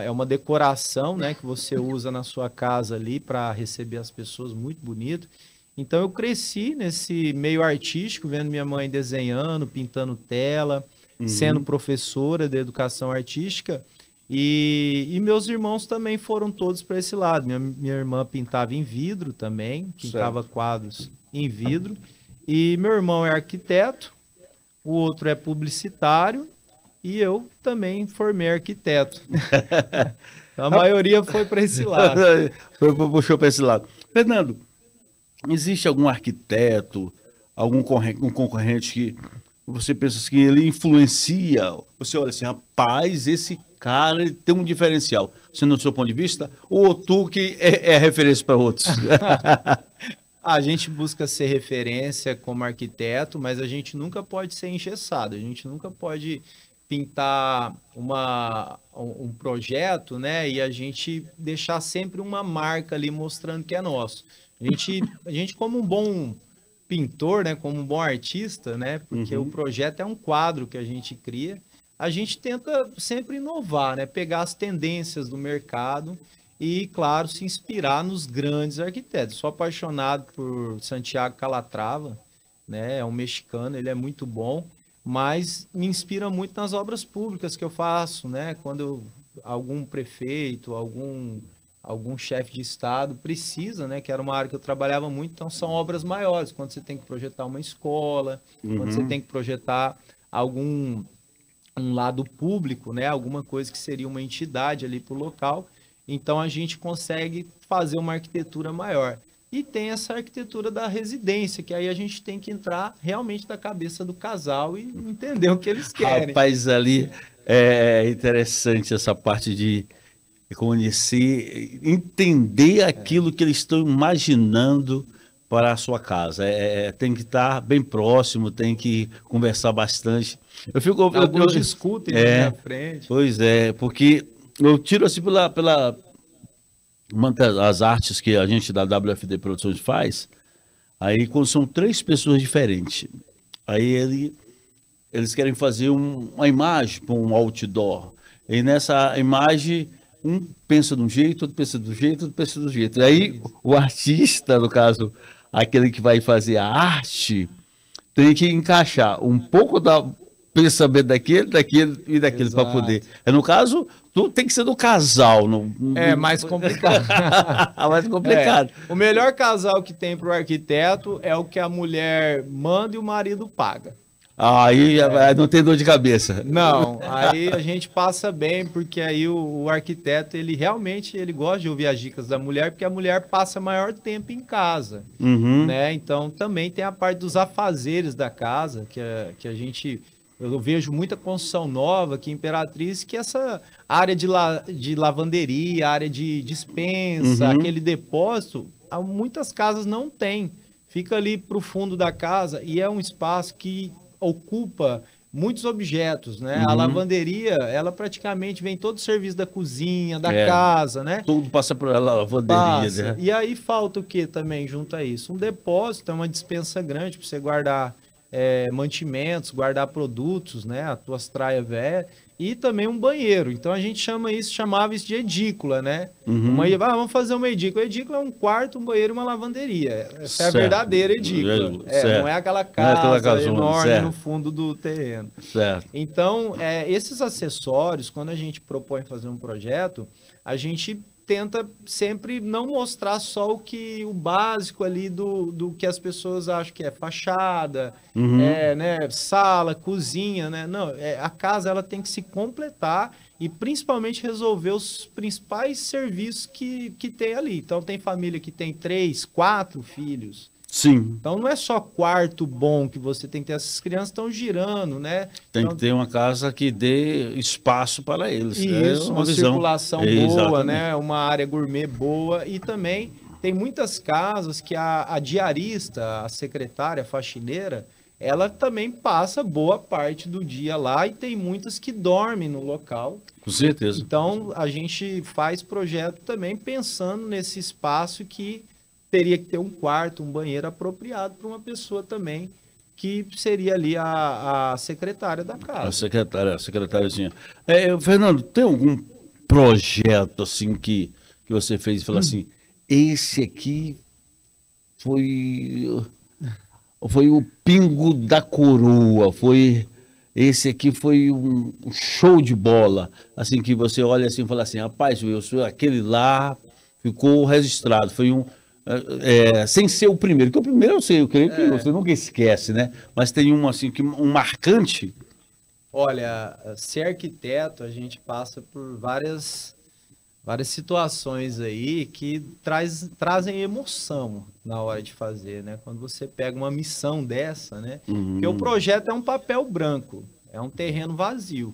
uma decoração, né? Que você usa na sua casa ali para receber as pessoas, muito bonito. Então eu cresci nesse meio artístico, vendo minha mãe desenhando, pintando tela, sendo professora de educação artística. E meus irmãos também foram todos para esse lado. Minha irmã pintava em vidro também, pintava quadros em vidro. E meu irmão é arquiteto, o outro é publicitário e eu também formei arquiteto. A maioria foi para esse lado. Puxou para esse lado. Fernando, existe algum arquiteto, algum concorrente que você pensa que ele influencia? Você olha assim, rapaz, esse cara ele tem um diferencial. Você, no seu ponto de vista, ou tu que é referência para outros? A gente busca ser referência como arquiteto, mas a gente nunca pode ser engessado. A gente nunca pode pintar um projeto, né? E a gente deixar sempre uma marca ali mostrando que é nosso. A gente como um bom pintor, né? Como um bom artista, né? Porque o projeto é um quadro que a gente cria. A gente tenta sempre inovar, né? Pegar as tendências do mercado e, claro, se inspirar nos grandes arquitetos. Sou apaixonado por Santiago Calatrava, né? É um mexicano, ele é muito bom. mas me inspira muito nas obras públicas que eu faço, né? Quando algum prefeito, algum chefe de estado precisa, né? Que era uma área que eu trabalhava muito, então são obras maiores, quando você tem que projetar uma escola, quando você tem que projetar um lado público, né? Alguma coisa que seria uma entidade ali para o local, então a gente consegue fazer uma arquitetura maior. E tem essa arquitetura da residência, que aí a gente tem que entrar realmente da cabeça do casal e entender o que eles querem. Rapaz, ali é interessante essa parte de conhecer, entender aquilo que eles estão imaginando para a sua casa. Tem que estar bem próximo, tem que conversar bastante. Alguns discutem na minha frente. Pois é, porque eu tiro assim pela as artes que a gente da WFD Produções faz, aí quando são 3 pessoas diferentes, aí eles querem fazer uma imagem para um outdoor, e nessa imagem um pensa de um jeito, outro pensa do jeito, outro pensa do jeito. E aí o artista, no caso, aquele que vai fazer a arte, tem que encaixar um pouco da pensamento daquele e daquele para poder. No caso, tudo tem que ser do casal. É mais complicado. Mais complicado. O melhor casal que tem para o arquiteto é o que a mulher manda e o marido paga. Aí não tem dor de cabeça. Não, aí a gente passa bem, porque aí o arquiteto, ele realmente gosta de ouvir as dicas da mulher, porque a mulher passa maior tempo em casa, né? Então também tem a parte dos afazeres da casa, que a gente... Eu vejo muita construção nova aqui em Imperatriz, que essa área de lavanderia, área de despensa, aquele depósito, muitas casas não tem. Fica ali para o fundo da casa e é um espaço que ocupa muitos objetos, né? A lavanderia, ela praticamente vem todo o serviço da cozinha, da casa, né? Tudo passa por lavanderia, né? E aí falta o que também junto a isso? Um depósito, uma despensa grande para você guardar mantimentos, guardar produtos, né? As tuas traias velhas, e também um banheiro. Então a gente chamava isso de edícula, né? Vamos fazer uma edícula. A edícula é um quarto, um banheiro e uma lavanderia. Essa é a verdadeira edícula. Não é aquela casa enorme no fundo do terreno. Certo. Então, esses acessórios, quando a gente propõe fazer um projeto, a gente tenta sempre não mostrar só o básico ali do que as pessoas acham que é fachada, né, sala, cozinha, né? Não, a casa ela tem que se completar e principalmente resolver os principais serviços que tem ali. Então tem família que tem 3, 4 filhos. Sim. Então não é só quarto bom que você tem que ter, essas crianças estão girando, né? Tem que ter uma casa que dê espaço para eles. Isso, uma visão. Circulação boa, né? Uma área gourmet boa, e também tem muitas casas que a diarista, a secretária, a faxineira, ela também passa boa parte do dia lá, e tem muitas que dormem no local. Com certeza. Então a gente faz projeto também pensando nesse espaço que teria que ter um quarto, um banheiro apropriado para uma pessoa também, que seria ali a secretária da casa. A secretariazinha. Fernando, tem algum projeto assim que você fez e falou assim, esse aqui foi o pingo da coroa, esse aqui foi um show de bola, assim, que você olha assim e fala assim, rapaz, aquele lá ficou registrado, foi sem ser o primeiro, que o primeiro eu creio que você nunca esquece, né? Mas tem um marcante. Olha, ser arquiteto, a gente passa por várias situações aí que trazem emoção na hora de fazer, né? Quando você pega uma missão dessa, né? Porque o projeto é um papel branco, é um terreno vazio.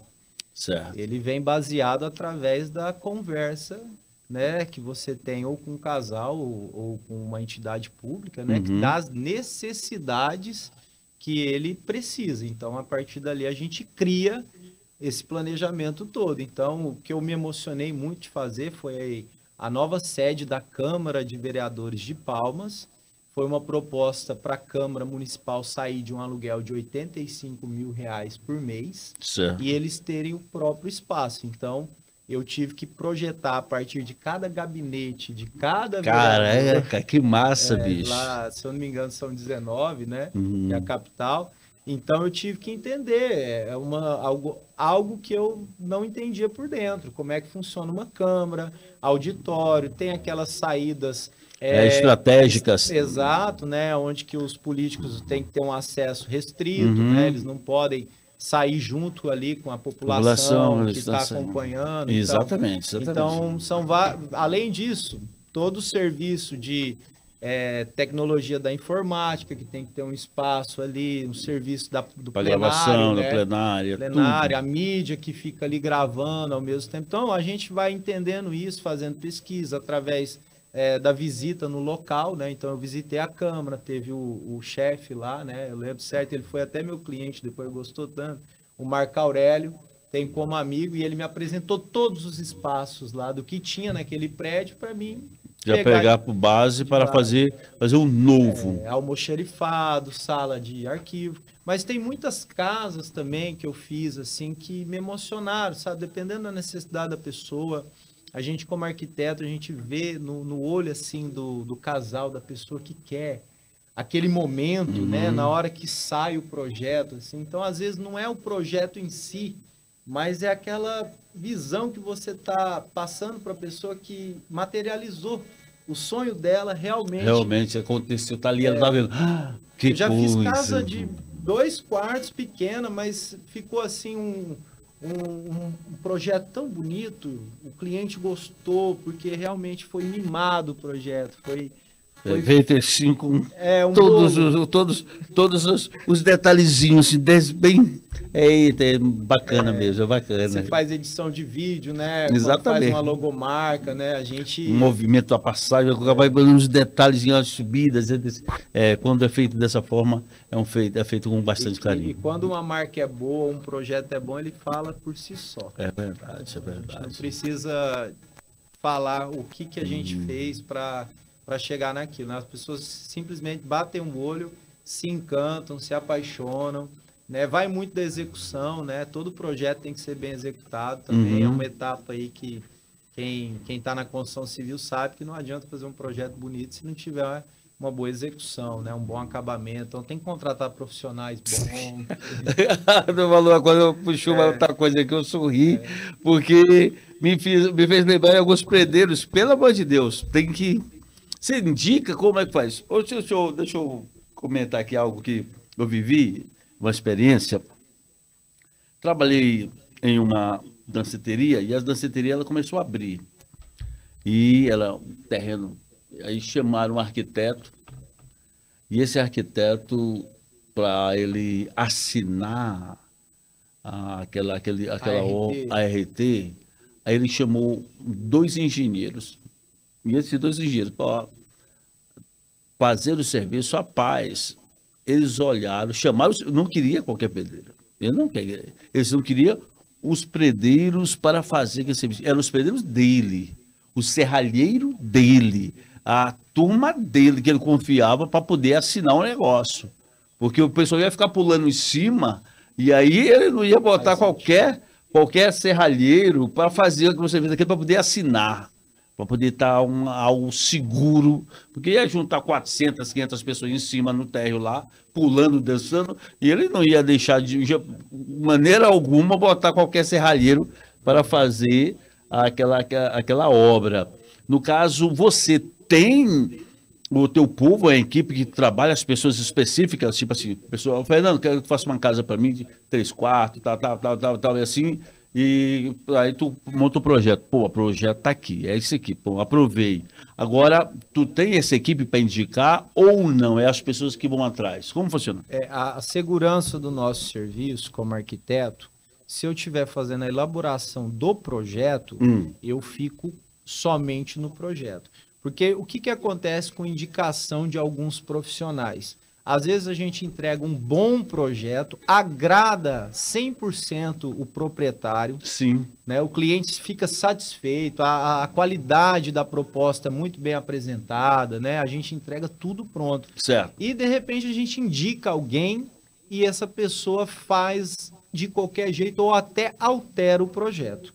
Certo. Ele vem baseado através da conversa, né, que você tem ou com um casal ou com uma entidade pública, né, das necessidades que ele precisa. Então, a partir dali, a gente cria esse planejamento todo. Então, o que eu me emocionei muito de fazer foi a nova sede da Câmara de Vereadores de Palmas. Foi uma proposta para a Câmara Municipal sair de um aluguel de R$85 mil por mês, certo, e eles terem o próprio espaço. Então, eu tive que projetar a partir de cada gabinete, de cada... Caraca, que massa, bicho. Lá, se eu não me engano, são 19, né? Que é a capital. Então eu tive que entender, algo que eu não entendia por dentro, como é que funciona uma câmara, auditório, tem aquelas saídas Estratégicas. exato, né, onde que os políticos têm que ter um acesso restrito, né, Uhum. eles não podem sair junto ali com a População, população que está estação. acompanhando. Exatamente, exatamente. Então, além disso, todo o serviço de tecnologia da informática, que tem que ter um espaço ali, um serviço do Para plenário, gravação, né? da plenária, Plenária, tudo. a mídia que fica ali gravando ao mesmo tempo. Então, a gente vai entendendo isso, fazendo pesquisa através da visita no local, né? Então, eu visitei a Câmara, teve o chefe lá, né? Eu lembro certo, ele foi até meu cliente, depois gostou tanto, o Marco Aurélio, tem como amigo, e ele me apresentou todos os espaços lá do que tinha naquele prédio para mim Já pegar por base para fazer um novo. Almoxarifado, sala de arquivo. Mas tem muitas casas também que eu fiz assim que me emocionaram, sabe? Dependendo da necessidade da pessoa. A gente, como arquiteto, a gente vê no olho assim do casal, da pessoa que quer aquele momento, né? Na hora que sai o projeto, assim. Então, às vezes, não é o projeto em si, mas é aquela visão que você está passando para a pessoa que materializou o sonho dela realmente. Realmente aconteceu, tá ali, ela tá vendo. Que eu já coisa. fiz casa de 2 quartos pequena, mas ficou assim um projeto tão bonito, o cliente gostou, porque realmente foi mimado o projeto, foi VT5 um todos os detalhezinhos, assim, bem. É bacana mesmo, é bacana. Você faz edição de vídeo, né? Exatamente. Faz uma logomarca, né? A gente. Um movimento, a passagem, vai dando uns detalhes, as subidas. Quando é feito dessa forma, é feito com bastante carinho. E quando uma marca é boa, um projeto é bom, ele fala por si só. É verdade, é verdade. A gente não precisa falar o que a gente fez para chegar naquilo, né? As pessoas simplesmente batem o olho, se encantam, se apaixonam, né? Vai muito da execução, né? Todo projeto tem que ser bem executado também. É uma etapa aí que quem está na construção civil sabe que não adianta fazer um projeto bonito se não tiver uma boa execução, né? Um bom acabamento. Então tem que contratar profissionais bons. Quando eu puxou uma outra coisa que eu sorri, porque me fez lembrar de alguns predeiros, pelo amor de Deus, tem que. Você indica como é que faz? Deixa eu comentar aqui algo que eu vivi, uma experiência. Trabalhei em uma danceteria e a danceteria ela começou a abrir. E um terreno. Aí chamaram um arquiteto e esse arquiteto, para ele assinar aquela ART, aí ele chamou 2 engenheiros. E esses 2 engenheiros, para fazer o serviço, a paz, eles olharam, chamaram, não queria qualquer pedreiro. Eles não queriam os predeiros para fazer aquele serviço. Eram os predeiros dele, o serralheiro dele, a turma dele, que ele confiava para poder assinar o negócio. Porque o pessoal ia ficar pulando em cima, e aí ele não ia botar qualquer serralheiro para fazer o serviço daquele para poder assinar. Para poder estar algo seguro, porque ia juntar 400, 500 pessoas em cima no térreo lá, pulando, dançando, e ele não ia deixar de maneira alguma botar qualquer serralheiro para fazer aquela obra. No caso, você tem o teu povo, a equipe que trabalha, as pessoas específicas, tipo assim, pessoal, Fernando, quero que faça uma casa para mim de 3 quartos, tal, e assim. E aí tu monta o projeto. Pô, o projeto tá aqui, é esse aqui. Pô, aprovei. Agora, tu tem essa equipe para indicar ou não? É as pessoas que vão atrás? Como funciona? A segurança do nosso serviço como arquiteto, se eu estiver fazendo a elaboração do projeto, eu fico somente no projeto. Porque o que acontece com indicação de alguns profissionais? Às vezes a gente entrega um bom projeto, agrada 100% o proprietário. Sim. Né? O cliente fica satisfeito, a qualidade da proposta é muito bem apresentada, né? A gente entrega tudo pronto. Certo. E de repente a gente indica alguém e essa pessoa faz de qualquer jeito ou até altera o projeto.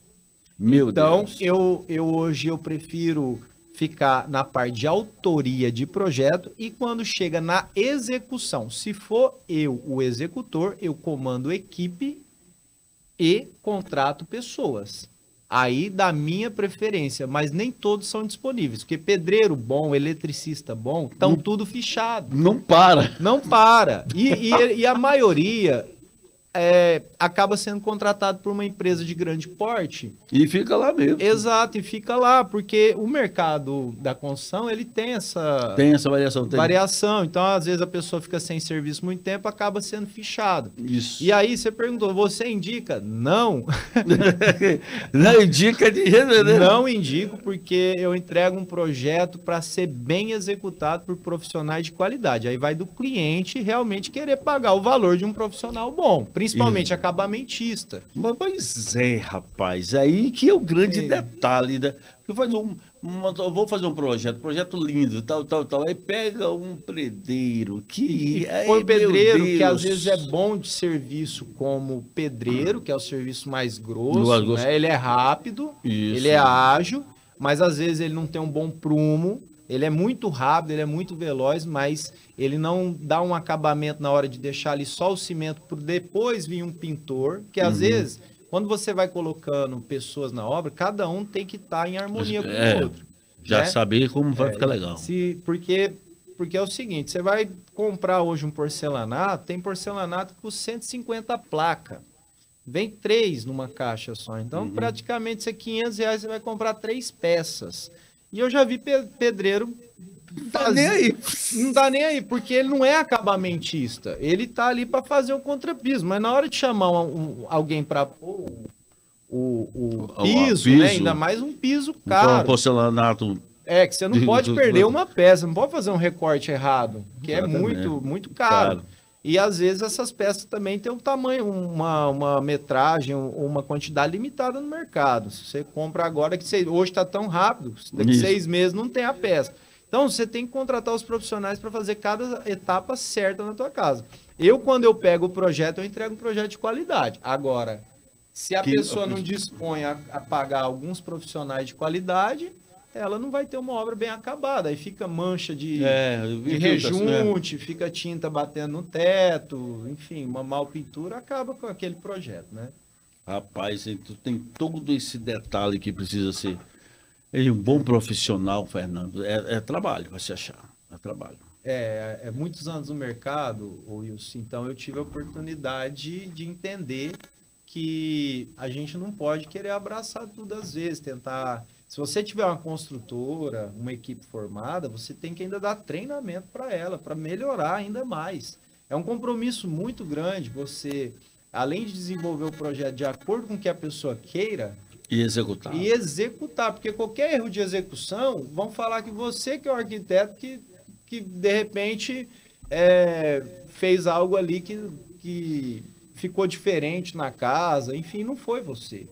Meu Deus. Então, hoje eu prefiro ficar na parte de autoria de projeto e quando chega na execução, se for eu o executor, eu comando equipe e contrato pessoas. Aí da minha preferência, mas nem todos são disponíveis, porque pedreiro bom, eletricista bom, estão tudo fichado. Não para. Não para. E a maioria acaba sendo contratado por uma empresa de grande porte. E fica lá mesmo. Exato, e fica lá, porque o mercado da construção, ele tem essa variação. variação. Então, às vezes, a pessoa fica sem serviço muito tempo, acaba sendo fichado. Isso. E aí, você perguntou, você indica? Não. Não indica de jeito nenhum. Não indico, porque eu entrego um projeto para ser bem executado por profissionais de qualidade. Aí vai do cliente realmente querer pagar o valor de um profissional bom, principalmente acabamentista. Pois é, rapaz, aí que é o grande detalhe, né? Eu vou fazer um projeto lindo, tal. Aí pega um pedreiro que... Põe um pedreiro que às vezes é bom de serviço como pedreiro, que é o serviço mais grosso, né? Ele é rápido, ele é ágil, mas às vezes ele não tem um bom prumo. Ele é muito rápido, ele é muito veloz, mas ele não dá um acabamento na hora de deixar ali só o cimento por depois vir um pintor, que às vezes, quando você vai colocando pessoas na obra, cada um tem que estar em harmonia com o outro. Já né? saber como vai ficar legal. Porque é o seguinte, você vai comprar hoje um porcelanato, tem porcelanato com 150 placas. Vem 3 numa caixa só. Então, praticamente, você R$500, você vai comprar 3 peças. E eu já vi pedreiro... Não tá nem aí, porque ele não é acabamentista. Ele tá ali para fazer o contrapiso. Mas na hora de chamar alguém para pôr o piso, né? Ainda mais um piso caro. Um porcelanato... que você não pode perder uma peça, não pode fazer um recorte errado, que é muito caro. E às vezes essas peças também têm um tamanho, uma metragem, uma quantidade limitada no mercado. Se você compra agora, que hoje está tão rápido, daqui 6 meses não tem a peça. Então você tem que contratar os profissionais para fazer cada etapa certa na tua casa. Quando eu pego o projeto, eu entrego um projeto de qualidade. Agora, se a pessoa não dispõe a pagar alguns profissionais de qualidade, ela não vai ter uma obra bem acabada. Aí fica mancha de rejunte, fica tinta batendo no teto, enfim, uma mal pintura acaba com aquele projeto, né? Rapaz, tem todo esse detalhe que precisa ser. Um bom profissional, Fernando, é trabalho para se achar, é trabalho. Muitos anos no mercado, Wilson, então eu tive a oportunidade de entender que a gente não pode querer abraçar tudo às vezes, tentar... Se você tiver uma construtora, uma equipe formada, você tem que ainda dar treinamento para ela, para melhorar ainda mais. É um compromisso muito grande você, além de desenvolver o projeto de acordo com o que a pessoa queira... E executar, porque qualquer erro de execução, vão falar que você que é o arquiteto que de repente fez algo ali que ficou diferente na casa, enfim, não foi você.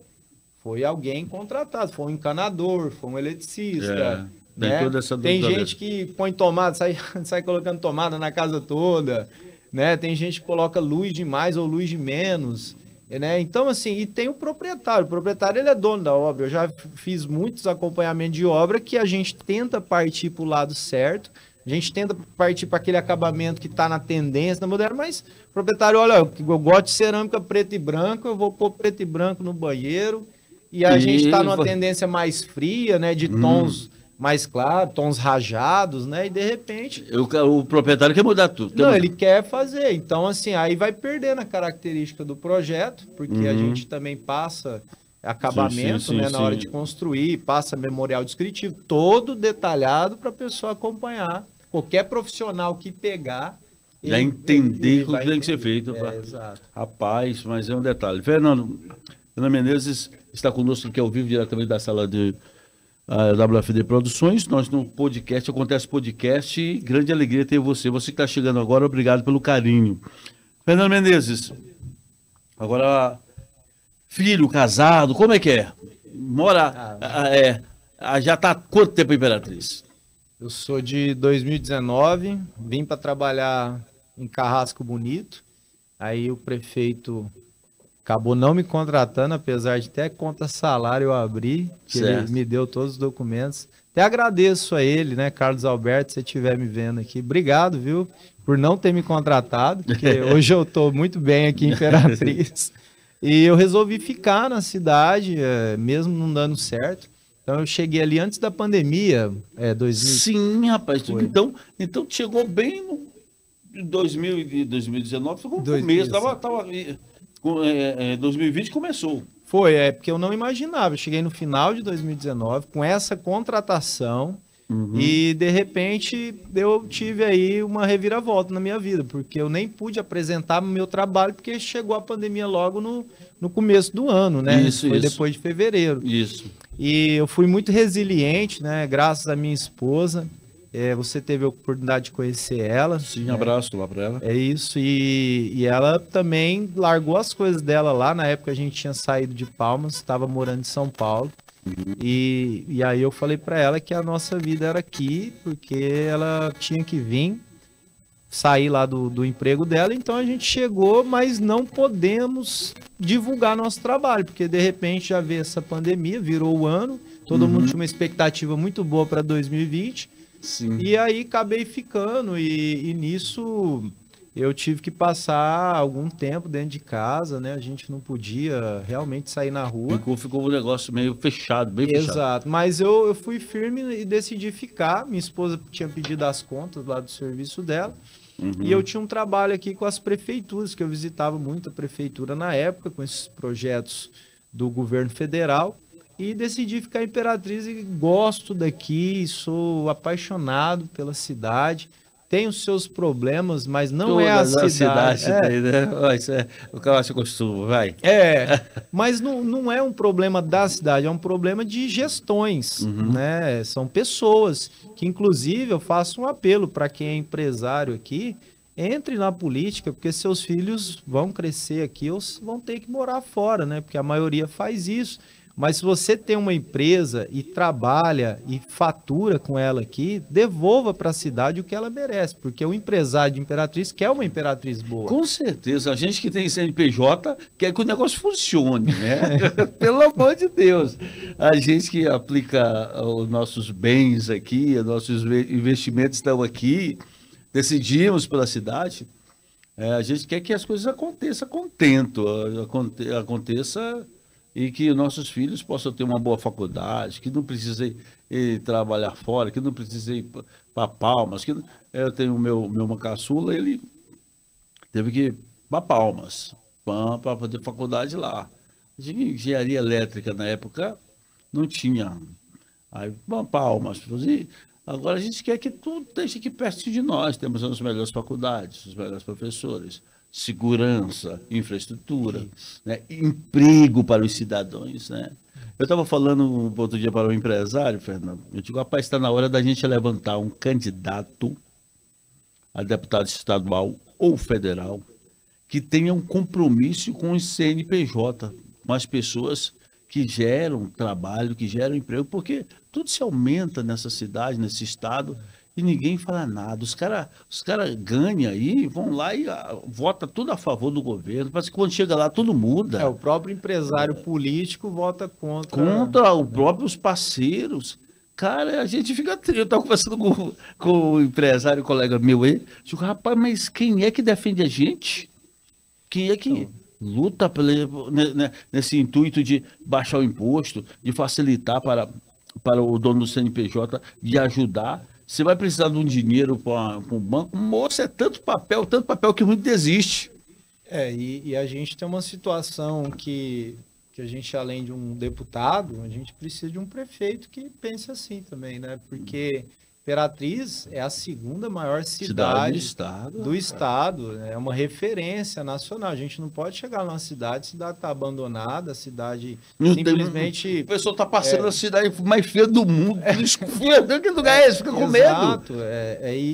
Foi alguém contratado, foi um encanador, foi um eletricista. Né? Tem gente que põe tomada, sai colocando tomada na casa toda, né? Tem gente que coloca luz de mais ou luz de menos, né? Então, assim, e tem o proprietário ele é dono da obra. Eu já fiz muitos acompanhamentos de obra que a gente tenta partir para o lado certo, a gente tenta partir para aquele acabamento que está na tendência, na moderna, mas o proprietário, olha, eu gosto de cerâmica preto e branco, eu vou pôr preto e branco no banheiro. E a gente está numa tendência mais fria, né? De tons mais claros, tons rajados, né? E de repente... O proprietário quer mudar tudo. Ele quer fazer. Então, assim, aí vai perdendo a característica do projeto, porque a gente também passa acabamento, né? Na hora de construir, passa memorial descritivo, todo detalhado para a pessoa acompanhar. Qualquer profissional que pegar... Já entender o que tem que ser feito. Exato. Rapaz, mas é um detalhe. Fernando Menezes está conosco aqui ao vivo, diretamente da sala de WFD Produções. Nós no podcast, acontece podcast, e grande alegria ter você. Você que está chegando agora, obrigado pelo carinho. Fernando Menezes, agora, filho, casado, como é que é? Já está há quanto tempo em Imperatriz? Eu sou de 2019, vim para trabalhar em Carrasco Bonito, aí o prefeito acabou não me contratando, apesar de até conta salário eu abri, que ele me deu todos os documentos. Até agradeço a ele, né, Carlos Alberto, se você estiver me vendo aqui. Obrigado, viu, por não ter me contratado, porque hoje eu estou muito bem aqui em Imperatriz. E eu resolvi ficar na cidade, mesmo não dando certo. Então eu cheguei ali antes da pandemia, 2000. Sim, rapaz. Então chegou bem no 2019, foi no começo. 2020 começou. Foi, porque eu não imaginava. Eu cheguei no final de 2019 com essa contratação e, de repente, eu tive aí uma reviravolta na minha vida, porque eu nem pude apresentar meu trabalho, porque chegou a pandemia logo no começo do ano, né? Foi depois de fevereiro. Isso. E eu fui muito resiliente, né? Graças à minha esposa. Você teve a oportunidade de conhecer ela. Sim, abraço lá para ela. É isso, e ela também largou as coisas dela lá. Na época a gente tinha saído de Palmas, estava morando em São Paulo. E aí eu falei para ela que a nossa vida era aqui, porque ela tinha que vir, sair lá do emprego dela. Então a gente chegou, mas não podemos divulgar nosso trabalho, porque de repente já veio essa pandemia, virou o ano, todo mundo tinha uma expectativa muito boa para 2020. Sim. E aí acabei ficando e nisso eu tive que passar algum tempo dentro de casa, né? A gente não podia realmente sair na rua. Ficou um negócio meio fechado, bem fechado. Exato, mas eu fui firme e decidi ficar. Minha esposa tinha pedido as contas lá do serviço dela. E eu tinha um trabalho aqui com as prefeituras, que eu visitava muito a prefeitura na época, com esses projetos do governo federal. E decidi ficar em Imperatriz e gosto daqui, sou apaixonado pela cidade. Tem os seus problemas, mas não é a cidade. Tem, né? Isso o que eu acho costume, vai. Mas não é um problema da cidade, é um problema de gestões, né? São pessoas que, inclusive, eu faço um apelo para quem é empresário aqui, entre na política, porque seus filhos vão crescer aqui ou vão ter que morar fora, né? Porque a maioria faz isso. Mas se você tem uma empresa e trabalha e fatura com ela aqui, devolva para a cidade o que ela merece, porque o empresário de Imperatriz quer uma Imperatriz boa. Com certeza, a gente que tem CNPJ quer que o negócio funcione, né? Pelo amor de Deus. A gente que aplica os nossos bens aqui, os nossos investimentos estão aqui, decidimos pela cidade, a gente quer que as coisas aconteçam contento, aconteça e que nossos filhos possam ter uma boa faculdade, que não precisem trabalhar fora, que não precisem ir para Palmas. Eu tenho uma caçula, ele teve que ir para Palmas, para fazer faculdade lá. Engenharia elétrica na época não tinha. Aí, Palmas. Agora a gente quer que tudo esteja aqui perto de nós. Temos as melhores faculdades, os melhores professores, segurança, infraestrutura, né? Emprego para os cidadãos, né? Eu estava falando outro dia para um empresário, Fernando, eu digo, rapaz, está na hora da gente levantar um candidato a deputado estadual ou federal que tenha um compromisso com os CNPJ, com as pessoas que geram trabalho, que geram emprego, porque tudo se aumenta nessa cidade, nesse estado, e ninguém fala nada. Os cara ganham aí, vão lá e vota tudo a favor do governo. Parece que quando chega lá, tudo muda. O próprio empresário político vota contra... Contra os próprios parceiros. Cara, a gente fica triste. Eu estava conversando com o empresário, colega meu aí. Digo, rapaz, mas quem é que defende a gente? Quem é que luta nesse intuito de baixar o imposto, de facilitar para o dono do CNPJ, de ajudar? Você vai precisar de um dinheiro para um banco? Moço, é tanto papel que muito desiste. E a gente tem uma situação que a gente, além de um deputado, a gente precisa de um prefeito que pense assim também, né? Porque Imperatriz é a segunda maior cidade do estado, é uma referência nacional. A gente não pode chegar numa cidade, a cidade está abandonada, a cidade simplesmente... O pessoal está passando a cidade mais feia do mundo. Que lugar é esse? Fica com medo. Exato.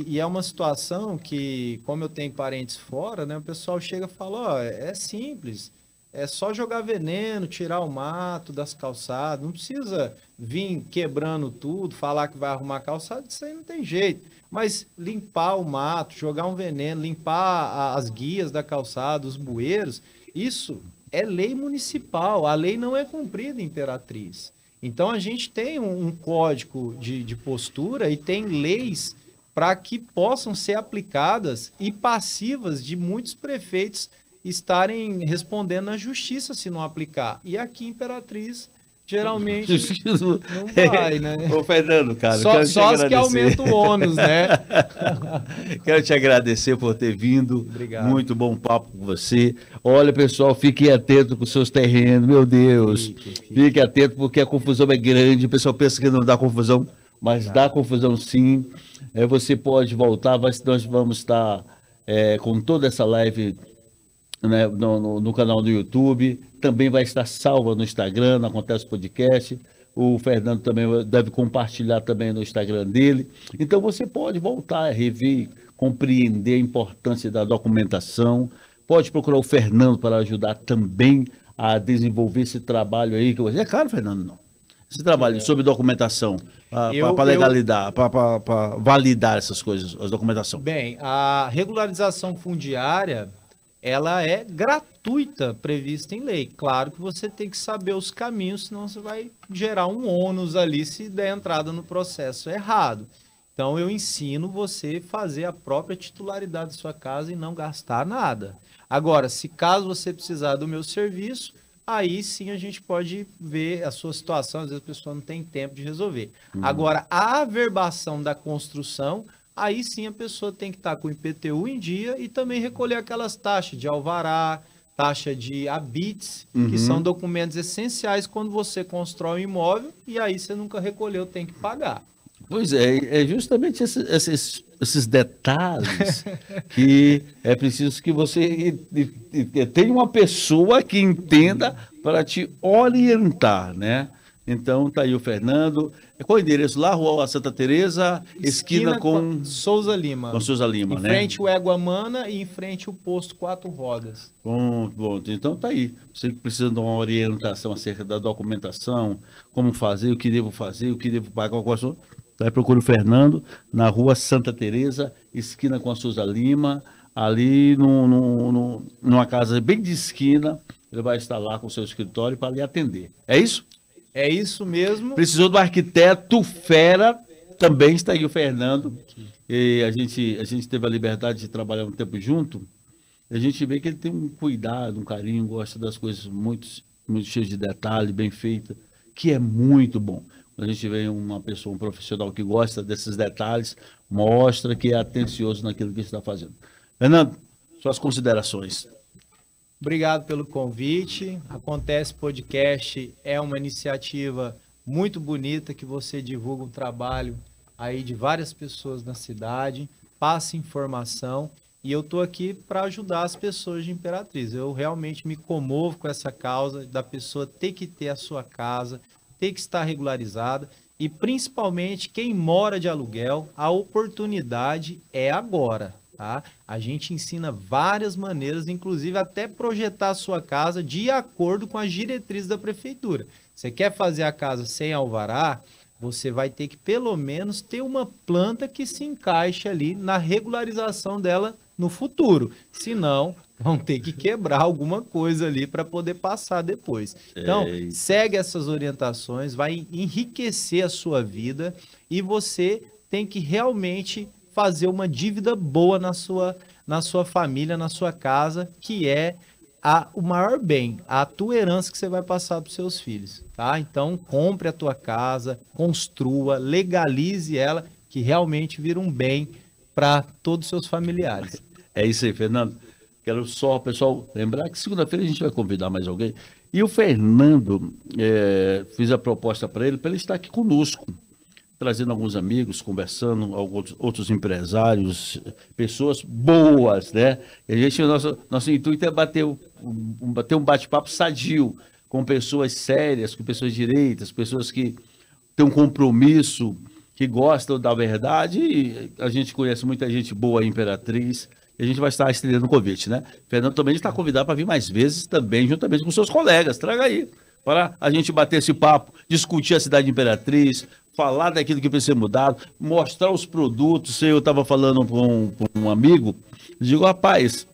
E é uma situação que, como eu tenho parentes fora, né, o pessoal chega e fala, é simples. É só jogar veneno, tirar o mato das calçadas, não precisa vir quebrando tudo, falar que vai arrumar calçada, isso aí não tem jeito. Mas limpar o mato, jogar um veneno, limpar as guias da calçada, os bueiros, isso é lei municipal, a lei não é cumprida, Imperatriz. Então a gente tem um código de postura e tem leis para que possam ser aplicadas e passivas de muitos prefeitos estarem respondendo na justiça se não aplicar. E aqui, Imperatriz, geralmente não vai, né? Ô, Fernando, cara, só as que aumentam o ônus, né? Quero te agradecer por ter vindo. Obrigado. Muito bom papo com você. Olha, pessoal, fiquem atentos com os seus terrenos, meu Deus. Fique atento porque a confusão é grande. O pessoal pensa que não dá confusão, mas dá confusão sim. Você pode voltar, nós vamos estar com toda essa live, né, no canal do YouTube, também vai estar salva no Instagram, no Acontece Podcast. O Fernando também deve compartilhar também no Instagram dele. Então você pode voltar a rever, compreender a importância da documentação. Pode procurar o Fernando para ajudar também a desenvolver esse trabalho aí. É caro, Fernando, não? Esse trabalho sobre documentação, para legalidade, para validar essas coisas, as documentação. Bem, a regularização fundiária, ela é gratuita, prevista em lei. Claro que você tem que saber os caminhos, senão você vai gerar um ônus ali se der entrada no processo errado. Então, eu ensino você a fazer a própria titularidade da sua casa e não gastar nada. Agora, se caso você precisar do meu serviço, aí sim a gente pode ver a sua situação, às vezes a pessoa não tem tempo de resolver. Agora, a averbação da construção, aí sim a pessoa tem que estar com o IPTU em dia e também recolher aquelas taxas de alvará, taxa de habites, que são documentos essenciais quando você constrói um imóvel e aí você nunca recolheu, tem que pagar. Pois é justamente esses detalhes que é preciso que você tenha uma pessoa que entenda para te orientar, né? Então, tá aí o Fernando. Qual o endereço lá? Rua Santa Teresa, esquina com Souza Lima. Com Souza Lima, em né? Em frente o Eguamana e em frente o posto 4 Rodas. Bom. Então tá aí. Você que precisa de uma orientação acerca da documentação, como fazer, o que devo fazer, o que devo pagar, qual a Aí procura o Fernando na Rua Santa Teresa, esquina com a Souza Lima, ali numa casa bem de esquina. Ele vai estar lá com o seu escritório para lhe atender. É isso? É isso mesmo. Precisou do arquiteto fera, também está aí o Fernando. E a gente teve a liberdade de trabalhar um tempo junto. E a gente vê que ele tem um cuidado, um carinho, gosta das coisas muito cheias de detalhe, bem feita, que é muito bom. A gente vê uma pessoa, um profissional que gosta desses detalhes, mostra que é atencioso naquilo que está fazendo. Fernando, suas considerações. Obrigado pelo convite. Acontece Podcast é uma iniciativa muito bonita que você divulga um trabalho aí de várias pessoas na cidade, passa informação e eu estou aqui para ajudar as pessoas de Imperatriz. Eu realmente me comovo com essa causa da pessoa ter que ter a sua casa, ter que estar regularizada e principalmente quem mora de aluguel, a oportunidade é agora, tá? A gente ensina várias maneiras, inclusive até projetar a sua casa de acordo com as diretrizes da prefeitura. Você quer fazer a casa sem alvará, você vai ter que pelo menos ter uma planta que se encaixe ali na regularização dela no futuro, senão vão ter que quebrar alguma coisa ali para poder passar depois. Então, segue essas orientações, vai enriquecer a sua vida e você tem que realmente fazer uma dívida boa na sua família, na sua casa, que é o maior bem, a tua herança que você vai passar para os seus filhos, tá? Então, compre a tua casa, construa, legalize ela, que realmente vira um bem para todos os seus familiares. É isso aí, Fernando. Quero só, pessoal, lembrar que segunda-feira a gente vai convidar mais alguém. E o Fernando, fiz a proposta para ele estar aqui conosco, trazendo alguns amigos, conversando, alguns outros empresários, pessoas boas, né? E nosso intuito é bater um bate-papo sadio com pessoas sérias, com pessoas direitas, pessoas que têm um compromisso, que gostam da verdade. E a gente conhece muita gente boa em Imperatriz. E a gente vai estar estendendo o convite, né? Fernando também está convidado para vir mais vezes também, juntamente com seus colegas. Traga aí, para a gente bater esse papo, discutir a cidade de Imperatriz, falar daquilo que precisa ser mudado, mostrar os produtos. Eu estava falando com um amigo, digo, rapaz,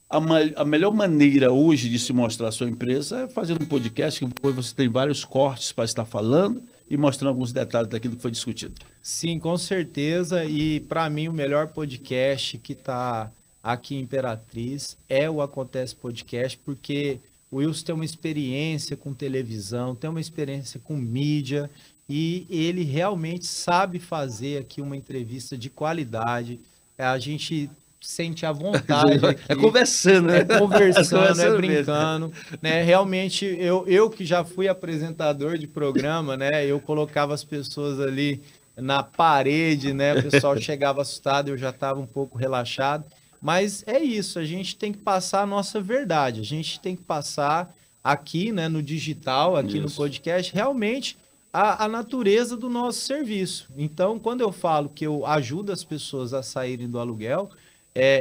A melhor maneira hoje de se mostrar a sua empresa é fazendo um podcast, que depois você tem vários cortes para estar falando e mostrando alguns detalhes daquilo que foi discutido. Sim, com certeza. E para mim o melhor podcast que está aqui em Imperatriz é o Acontece Podcast, porque o Wilson tem uma experiência com televisão, tem uma experiência com mídia e ele realmente sabe fazer aqui uma entrevista de qualidade. A gente sente a vontade aqui. É conversando, né? É conversando, conversando brincando, né? Realmente, eu que já fui apresentador de programa, né? Eu colocava as pessoas ali na parede, né? O pessoal chegava assustado, eu já estava um pouco relaxado. Mas é isso, a gente tem que passar a nossa verdade, a gente tem que passar aqui, né, no digital, aqui no podcast, realmente a natureza do nosso serviço. Então, quando eu falo que eu ajudo as pessoas a saírem do aluguel,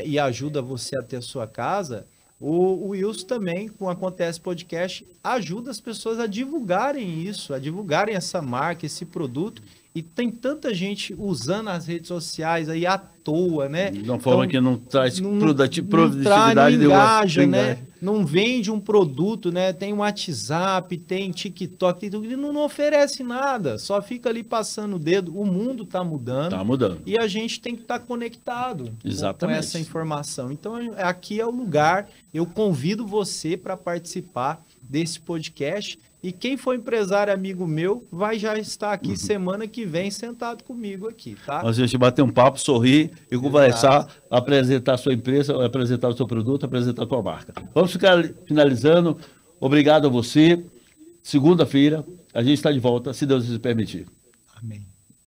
e ajuda você a ter a sua casa, o Wilson também, com o Acontece Podcast, ajuda as pessoas a divulgarem isso, a divulgarem essa marca, esse produto. E tem tanta gente usando as redes sociais aí à toa, né? De uma forma que não traz produtividade, não engaja, né? Não vende um produto, né? Tem WhatsApp, tem TikTok, tem tudo, e não oferece nada. Só fica ali passando o dedo. O mundo está mudando. Está mudando. E a gente tem que estar conectado com essa informação. Então, aqui é o lugar. Eu convido você para participar desse podcast. E quem for empresário amigo meu vai já estar aqui semana que vem sentado comigo aqui, tá? Nós a gente bater um papo, sorrir e conversar, apresentar a sua empresa, apresentar o seu produto, apresentar a sua marca. Vamos ficar finalizando. Obrigado a você. Segunda-feira a gente está de volta, se Deus nos permitir. Amém.